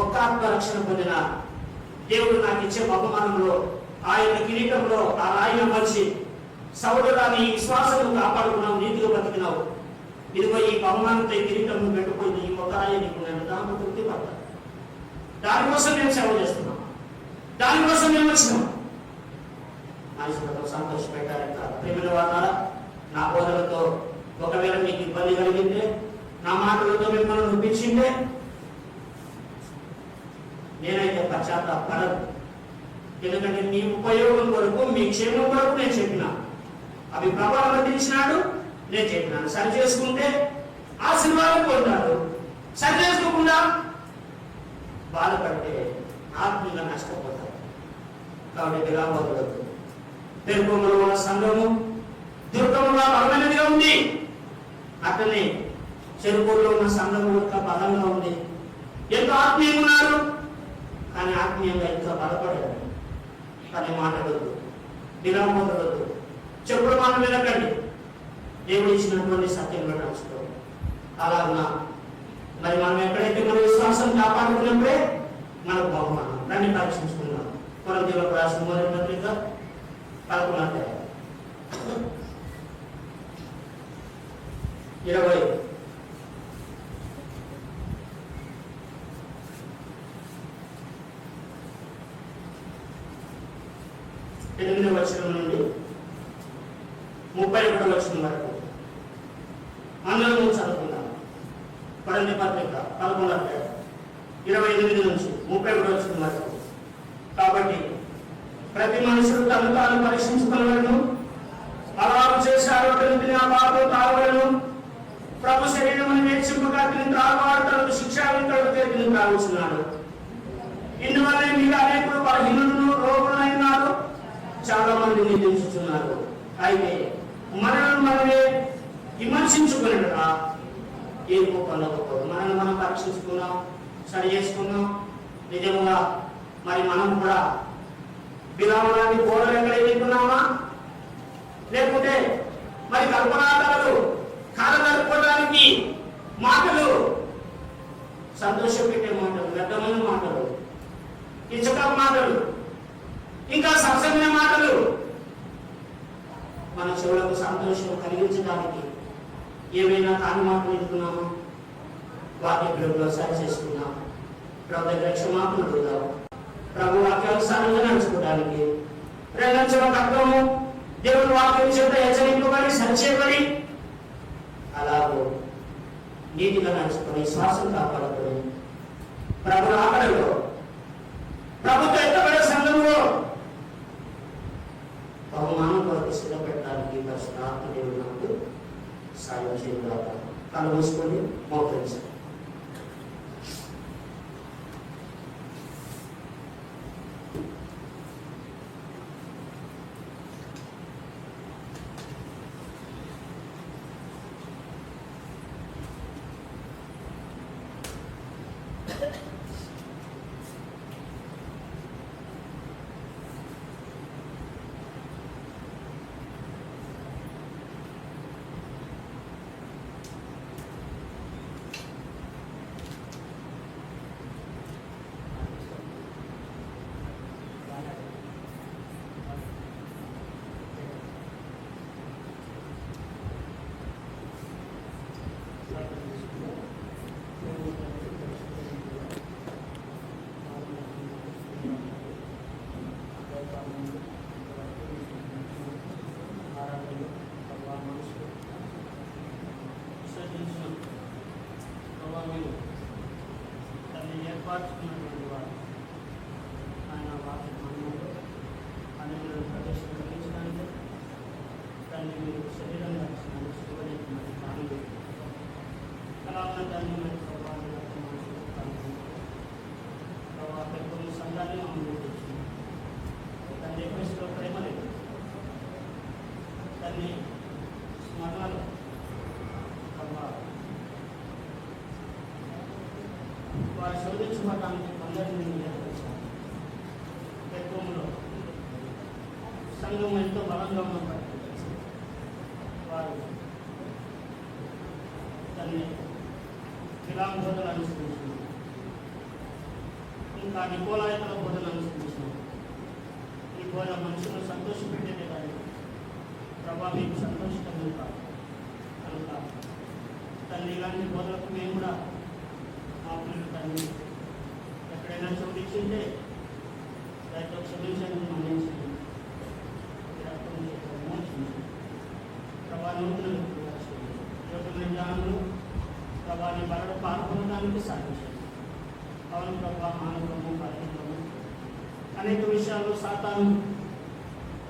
ఒక్క ఆత్మ రక్షణ పొందిన దేవుడు నాకు ఇచ్చే బహుమానంలో, ఆయన కిరీటంలో ఆ రాయిన మంచి సౌరురాని విశ్వాసం కాపాడుకున్నావు, నీతిగా బతికినావు. ఇదిగో ఈ బహుమానంతో కిరీటం పెట్టుకుంది, ఈ ఒక్క రాయి నీకు నేను దాంట్లో తృప్తి పడతాను. దానికోసం నేను సేవ చేస్తున్నాను, దానికోసం మేము వచ్చినాం. మనుషులతో సంతోష పెట్టారంట. ప్రేమిన వాళ్ళ నా బోధనతో ఒకవేళ మీకు ఇబ్బంది కలిగిందే, నా మాటలతో మిమ్మల్ని నొప్పించిందే, నేనైతే పశ్చాత్తాపడను. ఎందుకంటే మీ ఉపయోగం కొరకు, మీ క్షేమం కొరకు నేను చెప్పిన. అవి ప్రభావం అందించినాడు, నేను చెప్పినాను. సరి చేసుకుంటే ఆశీర్వాదం పొందాడు, సరి చేసుకోకుండా బాధపడితే ఆత్మీయంగా నష్టపోతారు. కాబట్టి ఇలా వదలదు. తెలుగులో ఉన్న సంఘము దుర్గముగా బలమైనదిగా ఉంది. అట్లనే చెరుకూరులో ఉన్న సంఘము యొక్క బలంగా ఉంది. ఎంతో ఆత్మీయంగా ఉన్నారు, కానీ ఆత్మీయంగా ఎంతో బలపడదు. కానీ మాట్లాడద్దు, విరామొదలద్దు, చెప్పుడు మాట వినకండి. దేవుడు ఇచ్చినటువంటి సత్యంలో నడుచుకోండి. అలాగున్నా మరి మనం ఎక్కడైతే మన విశ్వాసం కాపాడుకున్నప్పుడే మనకు బహుమానం. దాన్ని పరీక్షించుకున్నాం. కొరింథీయులకు రాసిన మొదటి పత్రిక 11వ అధ్యాయం 20 8వ వచనం నుండి 31వ వచనం వరకు అందరం చదువుకుందాం. కొరింథీ పత్రిక 11వ అధ్యాయం 28 నుంచి 31వ వచనం వరకు. కాబట్టి ప్రతి మనుషుడు తను తాను పరీక్షించుకునవలెను, అలాగు చేసి ఆరోగ్యం తిని ఆ పాపం తాగవలెను. ప్రభు శరీరమును నేర్చుకుగా తిని త్రాగువాడు తనకు శిక్షావింతడు తిని త్రాగుచున్నాడు. ఇందువల్లే మీరు అనేకులు బలహీనులను రోగులైనారు, చాలా మంది నిందించుతున్నారు. అయితే మనల్ని మనమే విమర్శించుకునేటా ఏమో పొందకపోదు. మనల్ని మనం పరీక్షించుకున్నాం, సరి చేసుకున్నాం. నిజంగా మరి మనం కూడా విరామడానికి బోధలు ఎక్కడ ఎదుర్కొన్నామా, లేకుంటే మరి కల్పనాలు కాలం గడుపుకోవడానికి మాటలు, సంతోషం పెట్టే మాటలు, వ్యర్థమైన మాటలు, ఇచ్చక మాటలు, ఇంకా సరసమైన మాటలు మన చెవులకు సంతోషం కలిగించడానికి ఏమైనా కాని మాటలు ఎదుర్కొన్నామా? వాటి పిల్లల్లో సరి చేసుకున్నాం. ప్రభు దగ్గర క్షమాపణ అడుగుదాం. ప్రభు వాక్యానుసారంగా నడుచుకోవడానికి రెండంచెల తత్వము, దేవుడు వాక్యం చేత హెచ్చరింపబడి సరిచేయబడి అలాగూ నీతిగా నడుచుకొని శ్వాసం కాపాడుకొని ప్రభు ఆకలిలో ప్రభుత్వ ఎత్తబడే సంఘంలో బహుమానం కొరకు సిద్ధపెట్టడానికి పరిశుద్ధాత్మ దేవుడు నాకు సాయం చేయగలగా కళ్ళు మూసుకొని మోకరించాలి. ఏర్పరచుకున్నటువంటి వారు ఆయన వారి మనలో అనేక ప్రదేశం కలిగించడానికి దాన్ని మీరు శరీరం రక్షణ శివజేస్తున్నారు కానీ అలా ఉన్న దాన్ని మరి ప్రభావం ప్రభావ కొన్ని సంఘాన్ని అమలు చేస్తుంది. దాన్ని ఎక్కువ ప్రేమ లేదు, దాన్ని స్మరణలు ప్రభావం వారు శోధించుకోవడానికి అందరినీ ఏర్పరిచారు. ఎక్కువలో సంఘం ఎంతో బలంగా ఉన్నప్పటికీ వారు దాన్ని కిలాం బోధన అనుసరించినారు, ఇంకా నికోలాయకుల బోధన అనుసరించినారు. ఈ బోధ మనుషులను సంతోషపెట్టేదే కానీ ప్రభావ మీకు సంతోషితం కాదు కనుక తల్లి ఇలాంటి బోధలకు మేము కూడా మా పిల్లలు తల్లి ఎక్కడైనా చోటించింటే దాంట్లో క్షమించండి, మన్నించండి, ప్రభావం జ్ఞానంలో ప్రభావాన్ని బలడ పాల్గొనడానికి సాధించండి. అవును ప్రభావ మానవము కార్యక్రమము అనేక విషయాల్లో సాతాను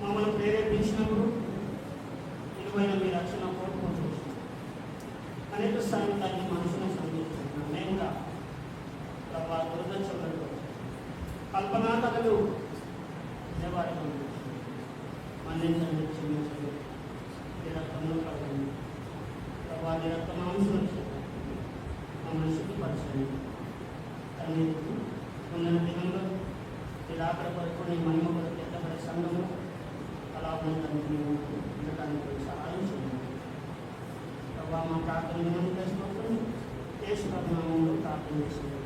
మమ్మల్ని ప్రేరేపించినప్పుడు ఇరువైన మీ రక్షణ కోరుకుంటూ అనేక స్థాయి తల్లి మనుషులను సంధిస్తున్నాం. మేము కూడా ప్రభావ దురదృష్టంలో కల్పనా కథలు దేవాలయం మన్నించండి, క్షమించండి, ఈ రక్తంలో కలగండి ప్రభావ ఈ రక్త మాంసం మమ్మల్ని శుద్ధిపరచండి. తల్లి ఉన్న దినంలో ఈ రాకడ కొరకు నీ మహిమ కొరకు ఎత్తబడే సంఘము అలా ఉన్నదానికి ఉండటానికి సహాయం చేయండి. ప్రభావ మా ప్రార్థన ముందు చేసుకుంటాం యేసు నామములో ప్రార్థన చేసుకుంటున్నాం.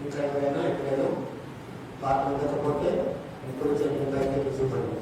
ఇంకా ఎవరైనా ఎక్కడైనా పాటలు లేకపోతే ఇప్పుడు చెప్పింది అయితే చూపండి.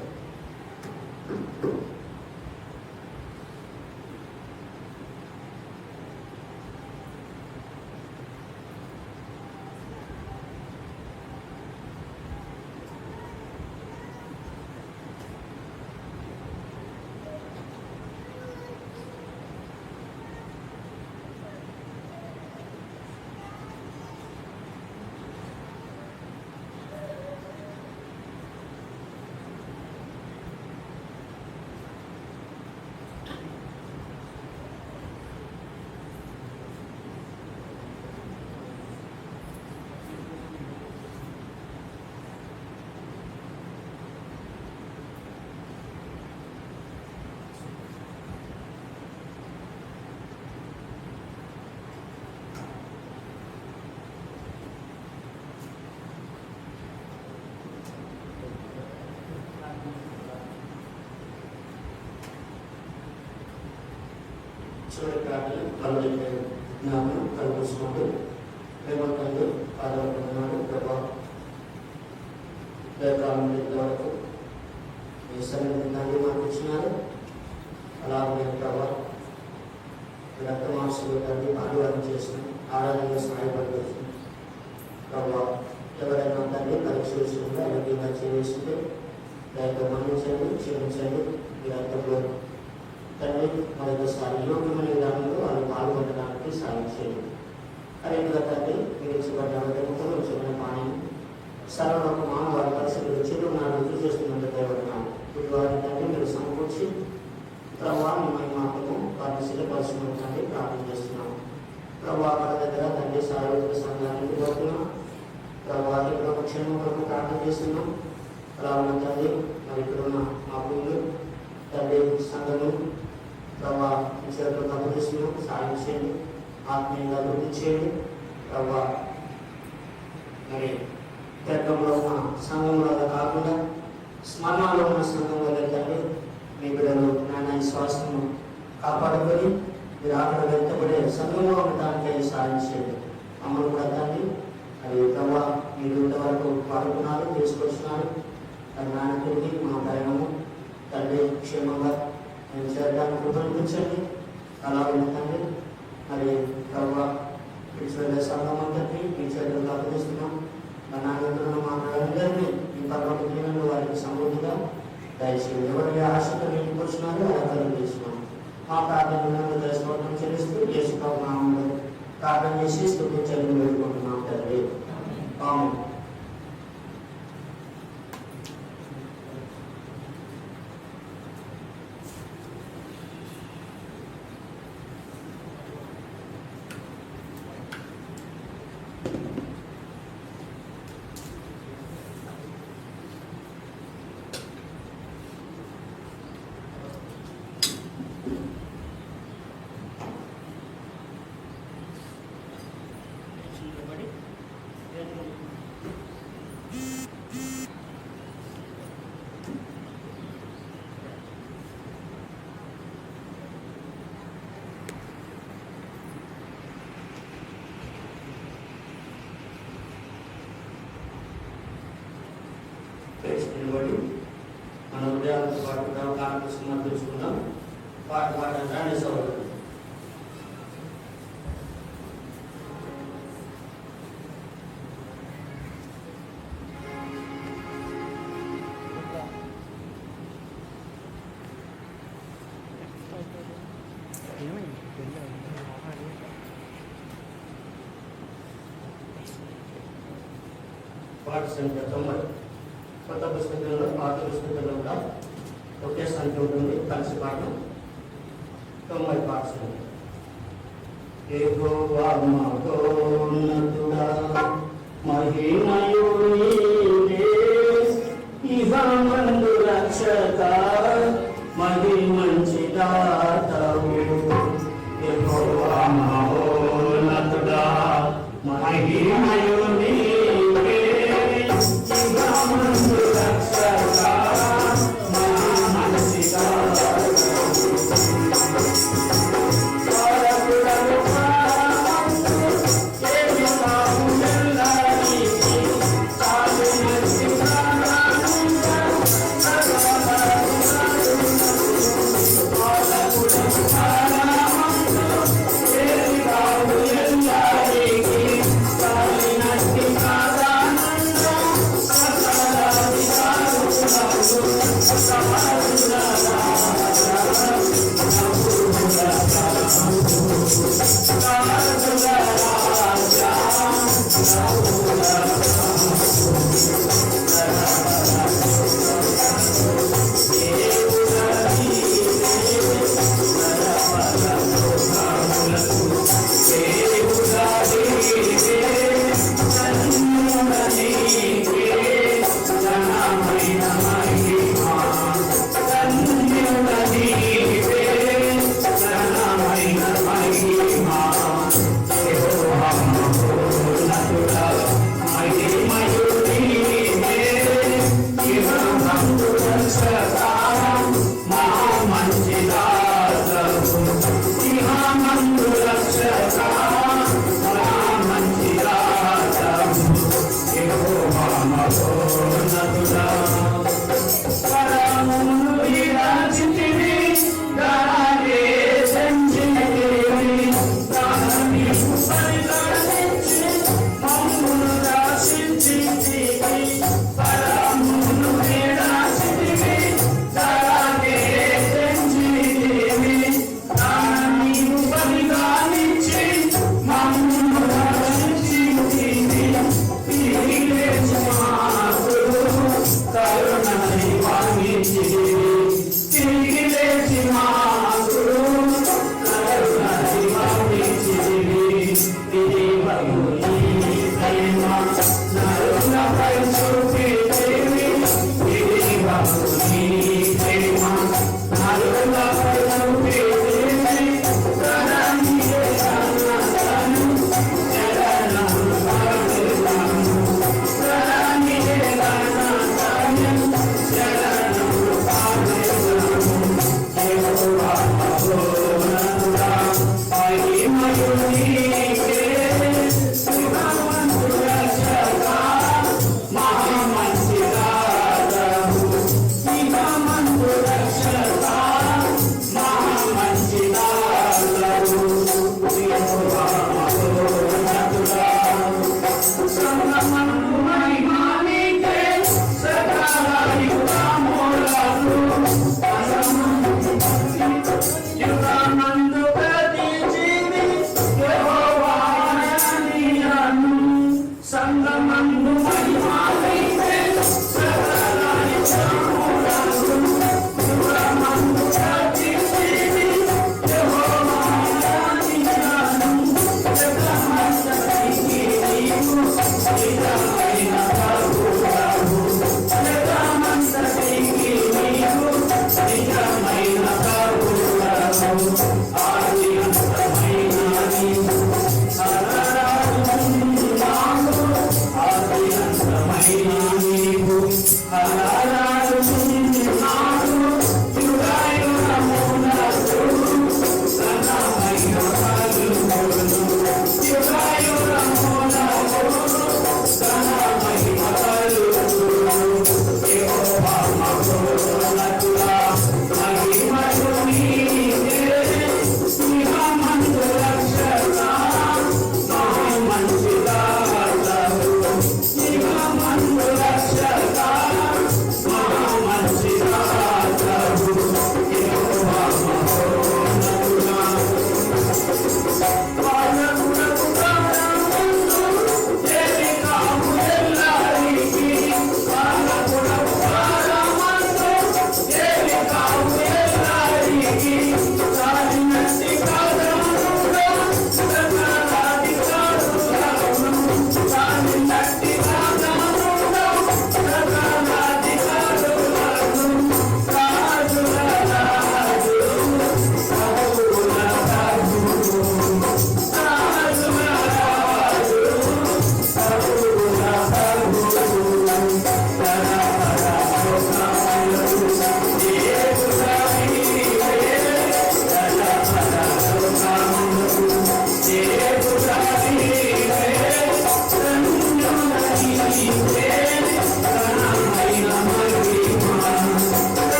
చూడటానికి కళ్ళు జ్ఞానం కల్పిస్తున్నాడు. ప్రేమకండు ఆధారపడినాడు. ప్రభా కాలం వరకు ఈ సమయం తండ్రి మాకు ఇచ్చినారు. అలాగే ప్రభా రక్త మాంసాలు తండ్రి ఆదివారం చేసిన ఆరాధనగా సహాయపడుతుంది. ప్రభా ఎవరైనా తండ్రి పరీక్ష విషయంలో అయోగ్యంగా చేస్తుంటే దాంతో మన్నించండి, క్షమించండి. ఈ రక్తంలో తండ్రి మరొకసారి యోగ్యమైన విధానంలో వాళ్ళు పాల్గొనడానికి సాయం చేయండి. అదేవిధంగా తండ్రి మీరు ఇచ్చబడ్డ ఉద్యోగంలో ఇచ్చబడిన పాణిని సర్వలోక మానవారి పరిస్థితులు చెడు నా రుజువు చేస్తున్నట్టు దేవడున్నాను. ఇప్పుడు వారిని తండ్రి మీరు సమకూర్చి ప్రభావాన్ని మహిమాత్మను వారిని సిద్ధపరుచుకుంటుంటే ప్రార్థన చేస్తున్నాం. ప్రభావ వాళ్ళ దగ్గర తండ్రి సార్వత్రిక సంఘానికి కోరుతున్నాం. ప్రభావ ఇక్కడ క్షేమం కొరకు ప్రార్థన చేస్తున్నాం. రావున తండ్రి మరి ఇక్కడ ఉన్న మా భూములు తండ్రి సంఘము ప్రభావ చేతులు తప్పనిస్తున్నాం. సాయం చేయండి, ఆత్మీయంగా అభివృద్ధి చేయండి. ప్రభావ మరి తీర్థంలో ఉన్న సంఘంలో కాకుండా స్మరణలో ఉన్న సంఘం వల్ల తండ్రి మీ బిడ్డలు నాన్న విశ్వాసము కాపాడుకొని మీరు అక్కడ వెళ్తబడే సంఘంలో ఉండటానికి సాయం చేయండి. మమ్మల్ని కూడా తండ్రి అది ప్రభావ మీరు ఇంతవరకు వాడుకున్నారు, తీసుకొచ్చినారు. అది నాన్నకి మా ప్రయాణము తండ్రి క్షేమంగా మేము చేరడానికి కృపనిపించండి. అలా తండ్రి మరి ప్రభావ విడిచిపెట్టే సంఘం అంతటి మీ చేతులు అప్పగిస్తున్నాం. మా నాన్నలను మా అందరినీ ఈ పర్వత వారికి సమృద్ధిగా దయచేయండి. ఎవరి ఆశతో ఇంటికి వచ్చినారో అలంకరణ చేస్తున్నాం. మా ప్రార్థనలను దయస్వతం చెల్లిస్తూ యేసునామములో ప్రార్థన చేసి స్తుతించని వేడుకుంటున్నాం తండ్రి. ఆమేన్. నిలబడి మన ఉదయాలతో పాటుగా కానుక సమర్పించుకుందాం. పాట పాడండి సోదరుడు. పాట సంఖ్య 90. కొత్త పుస్తకంలో పాత పుస్తకంలో కూడా ఒకే సంఖ్య ఉంటుంది. కలిసి పాఠం 90 పాట సంఖ్య. యెహోవా మహోన్నతుడా మహిమయుడు నీవే, ఇహమందు రక్షక మహిమంచి దాతవు. యెహోవా మహోన్నతుడా మహిమయుడు నీవే, ఇహమందు రక్షక మహిమంచి దాతవు.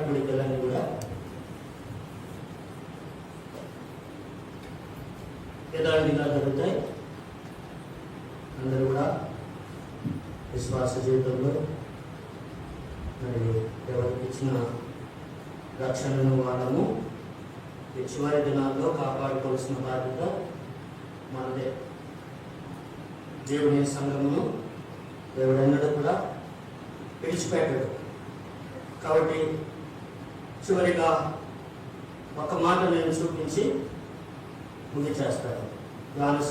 కూడికలన్నీ కూడా యథావిధిగా జరుగుతాయి. అందరూ కూడా విశ్వాస జీవితంలో మరి ఎవరికి ఇచ్చిన రక్షణను వాళ్ళము ఈ చివరి దినాల్లో కాపాడుకోవాల్సిన బాధ్యత మనదే. దేవుని సంఘమును దేవుడన్నది కూడా విడిచిపెట్టడు. కాబట్టి చివరిగా ఒక మాట నేను చూపించి ముగిచేస్తాను. యోహాను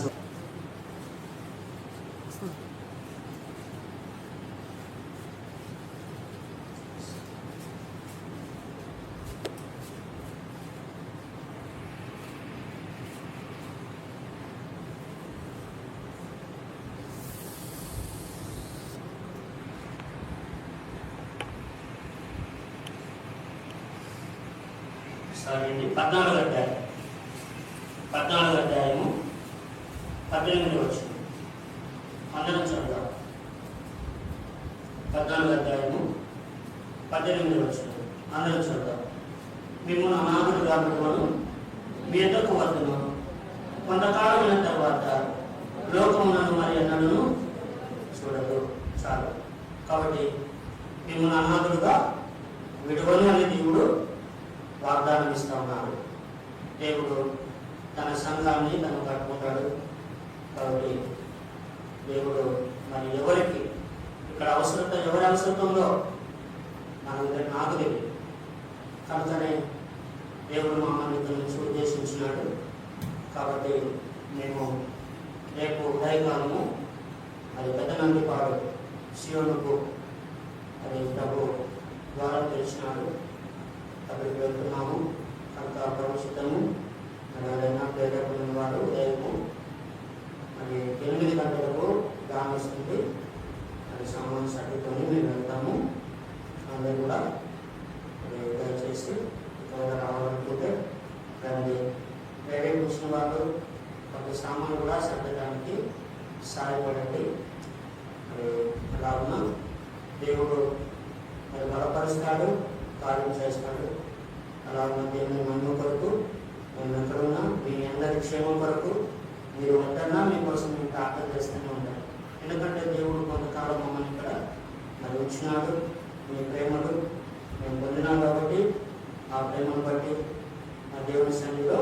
సారీ 14వ అధ్యాయము 18 వచనం అందరం చదువుదాం. 14వ అధ్యాయము 18 వచనం అందరం చదువుదాం. మిమ్మల్ని అనాథులుగా పెట్టుకోను, మీ ఎద్దకు వద్దును, కొంతకాలమైన తర్వాత లోకములను మరి ఎన్నడూ చూడదు. చాలు. కాబట్టి మిమ్మల్ని అనాథులుగా విడువను అని దేవుడు వాగ్దానం ఇస్తా ఉన్నాడు. దేవుడు తన సంఘాన్ని తను కట్టుకుంటాడు. కాబట్టి దేవుడు మరి ఎవరికి ఇక్కడ ఎవరి అవసరంలో నాకు తెలియదు. కనుకనే దేవుడు మమ్మల్ని ఇద్దరి నుంచి ఉద్దేశించినాడు. కాబట్టి మేము రేపు ఉదయకాలము అది పెద్దనందిపాడు శివునుకు అది ప్రభు ద్వారా తెలిసినాడు. అక్కడికి వెళ్తున్నాము. కనుక భవిష్యత్తము మరి ఎవరైనా ప్రేరేపణ వారు ఉదయము మరి 8 గంటలకు గానం వస్తుంది. అది సామాన్ సర్దుకొని మేము వెళ్తాము. అందరూ కూడా దయచేసి ఇక్కడ రావాలనుకుంటే దాన్ని ప్రేరేపించిన వాళ్ళు కొంత సామాన్ కూడా సర్దడానికి సహాయపడండి. మరి అలాగున దేవుడు మరి బలపరుస్తాడు, కార్యం చేస్తాడు. అలాగే దేవుని మహిమ కొరకు మేము ఎక్కడున్నా మీ అందరి క్షేమం కొరకు మీరు వద్దన్నా మీకోసం మేము ప్రార్థన చేస్తూనే ఉంటాం. ఎందుకంటే దేవుడు కొంతకాలం మమ్మల్ని ఇక్కడ మరి ఉంచినాడు. మీ ప్రేమలు మేము పొందినాం కాబట్టి ఆ ప్రేమను బట్టి మా దేవుని సన్నిధిలో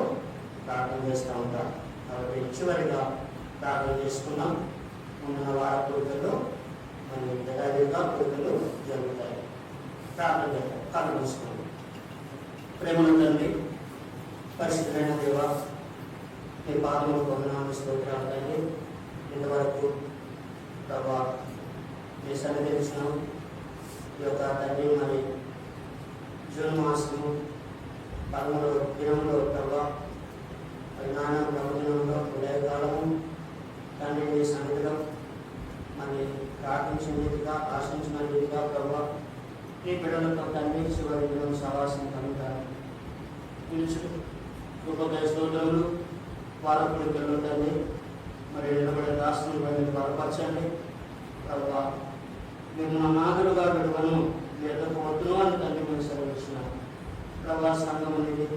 ప్రార్థన చేస్తూ ఉంటాం. కాబట్టి చివరిగా ప్రార్థన చేసుకున్నాం. ఉన్న వార కోరికల్లో మరి యథావిధిగా కోరికలు జరుగుతాయి. ప్రార్థన చేద్దాం. కళ్ళు మూసుకోండి. ప్రేమను తండ్రి, పరిశుద్ధమైన దేవ, మీ పాదములు పొందనాన్ని స్తోత్రాలు తండ్రి. ఇంతవరకు ప్రభా మీ సన్నిధి ఇచ్చినాం. ఈ యొక్క తండ్రి మరి జూన్ మాసము 13వ దినంలో ప్రభా మరి నాన్న ప్రభుదినంలో ఉదయకాలము తండ్రి మీ సన్నిధిలో మరి ప్రార్థించిన రీతిగా ఆశించిన రీతిగా ప్రభా ఈ బిడ్డలతో తండ్రి చివరి దినం సహవాసం కలుగుతారు. కృపగల స్తోత్రములు వారకుడి పిల్లలు తండ్రి మరి నిలబడే రాష్ట్రం బలపరచండి. ప్రభా మిమ్మల్ని నాదులుగా పెట్టుకును, మీ ఎద్దకు వద్దును అని తండ్రి మేము సెలవిస్తున్నాం. ప్రభా సంఘం అనేది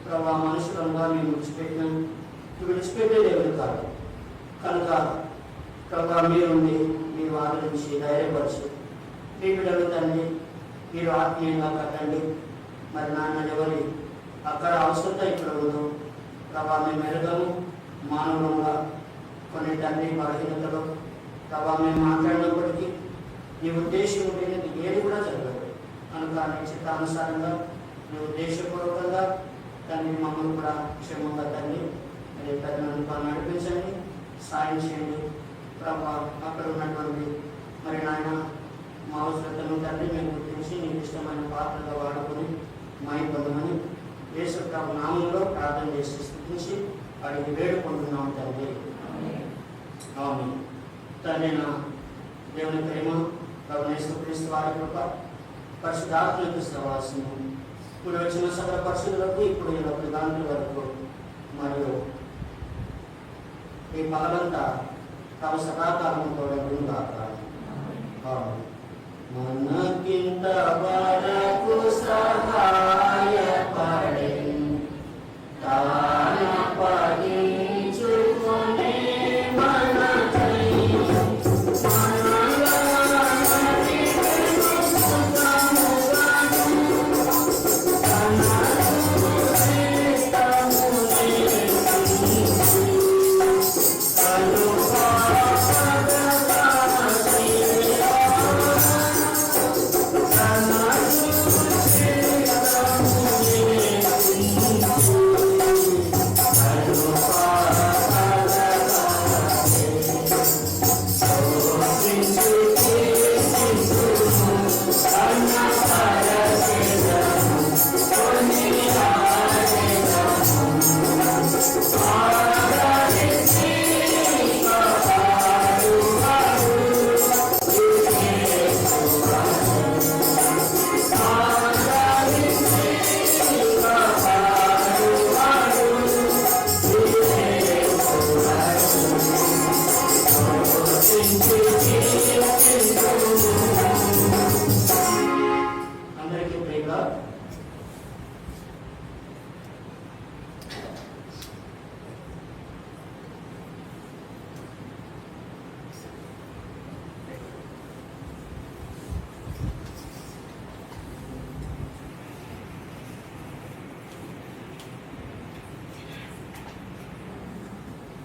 ప్రభా మనుషులంగా మేము విడిచిపెట్టేది ఎవరు కాదు. కనుక ప్రభా మీరుండి మీరు ఆదరించి ధైర్యపరిచి మీ బిడ్డలు తండ్రి మీరు ఆత్మీయంగా కట్టండి. మరి నాన్న ఎవరి అక్కడ అవసరత ఇక్కడ ఉందో ప్రభా మేము మెరుగము మానవులంగా కొన్ని తండ్రి బలహీనతలు ప్రభా మేము మాట్లాడినప్పటికీ నీ ఉద్దేశం ఉండేది ఏది కూడా జరగదు. కనుక నీ చిత్తానుసారంగా నీ ఉద్దేశపూర్వకంగా తండ్రి మమ్మల్ని కూడా క్షేమంగా తండ్రి మరి పెద్దలను నడిపించండి, సాయం చేయండి. ప్రభా అక్కడ ఉన్నటువంటి మరి నాయన మా అవసరతను తండ్రి మేము గుర్తించి నీకు ఇష్టమైన పాత్రగా వాడుకొని మాయి పొందమని యేసు ప్రభు నామంలో ప్రార్థన చేసి స్థుతించి వాడికి వేడుకుంటున్నాం తండ్రి. ఆమేన్. తండ్రి దేవుని ప్రేమ, ప్రభు యేసుక్రీస్తు వారి కృప, పరిశుద్ధాత్మ సహవాసము ఇప్పుడు వచ్చిన సకల పరిశుద్ధులకు ఇప్పుడు ఈ దాని వరకు మరియు ఈ పగలంతా తమ సదాకాలంతో మనకింత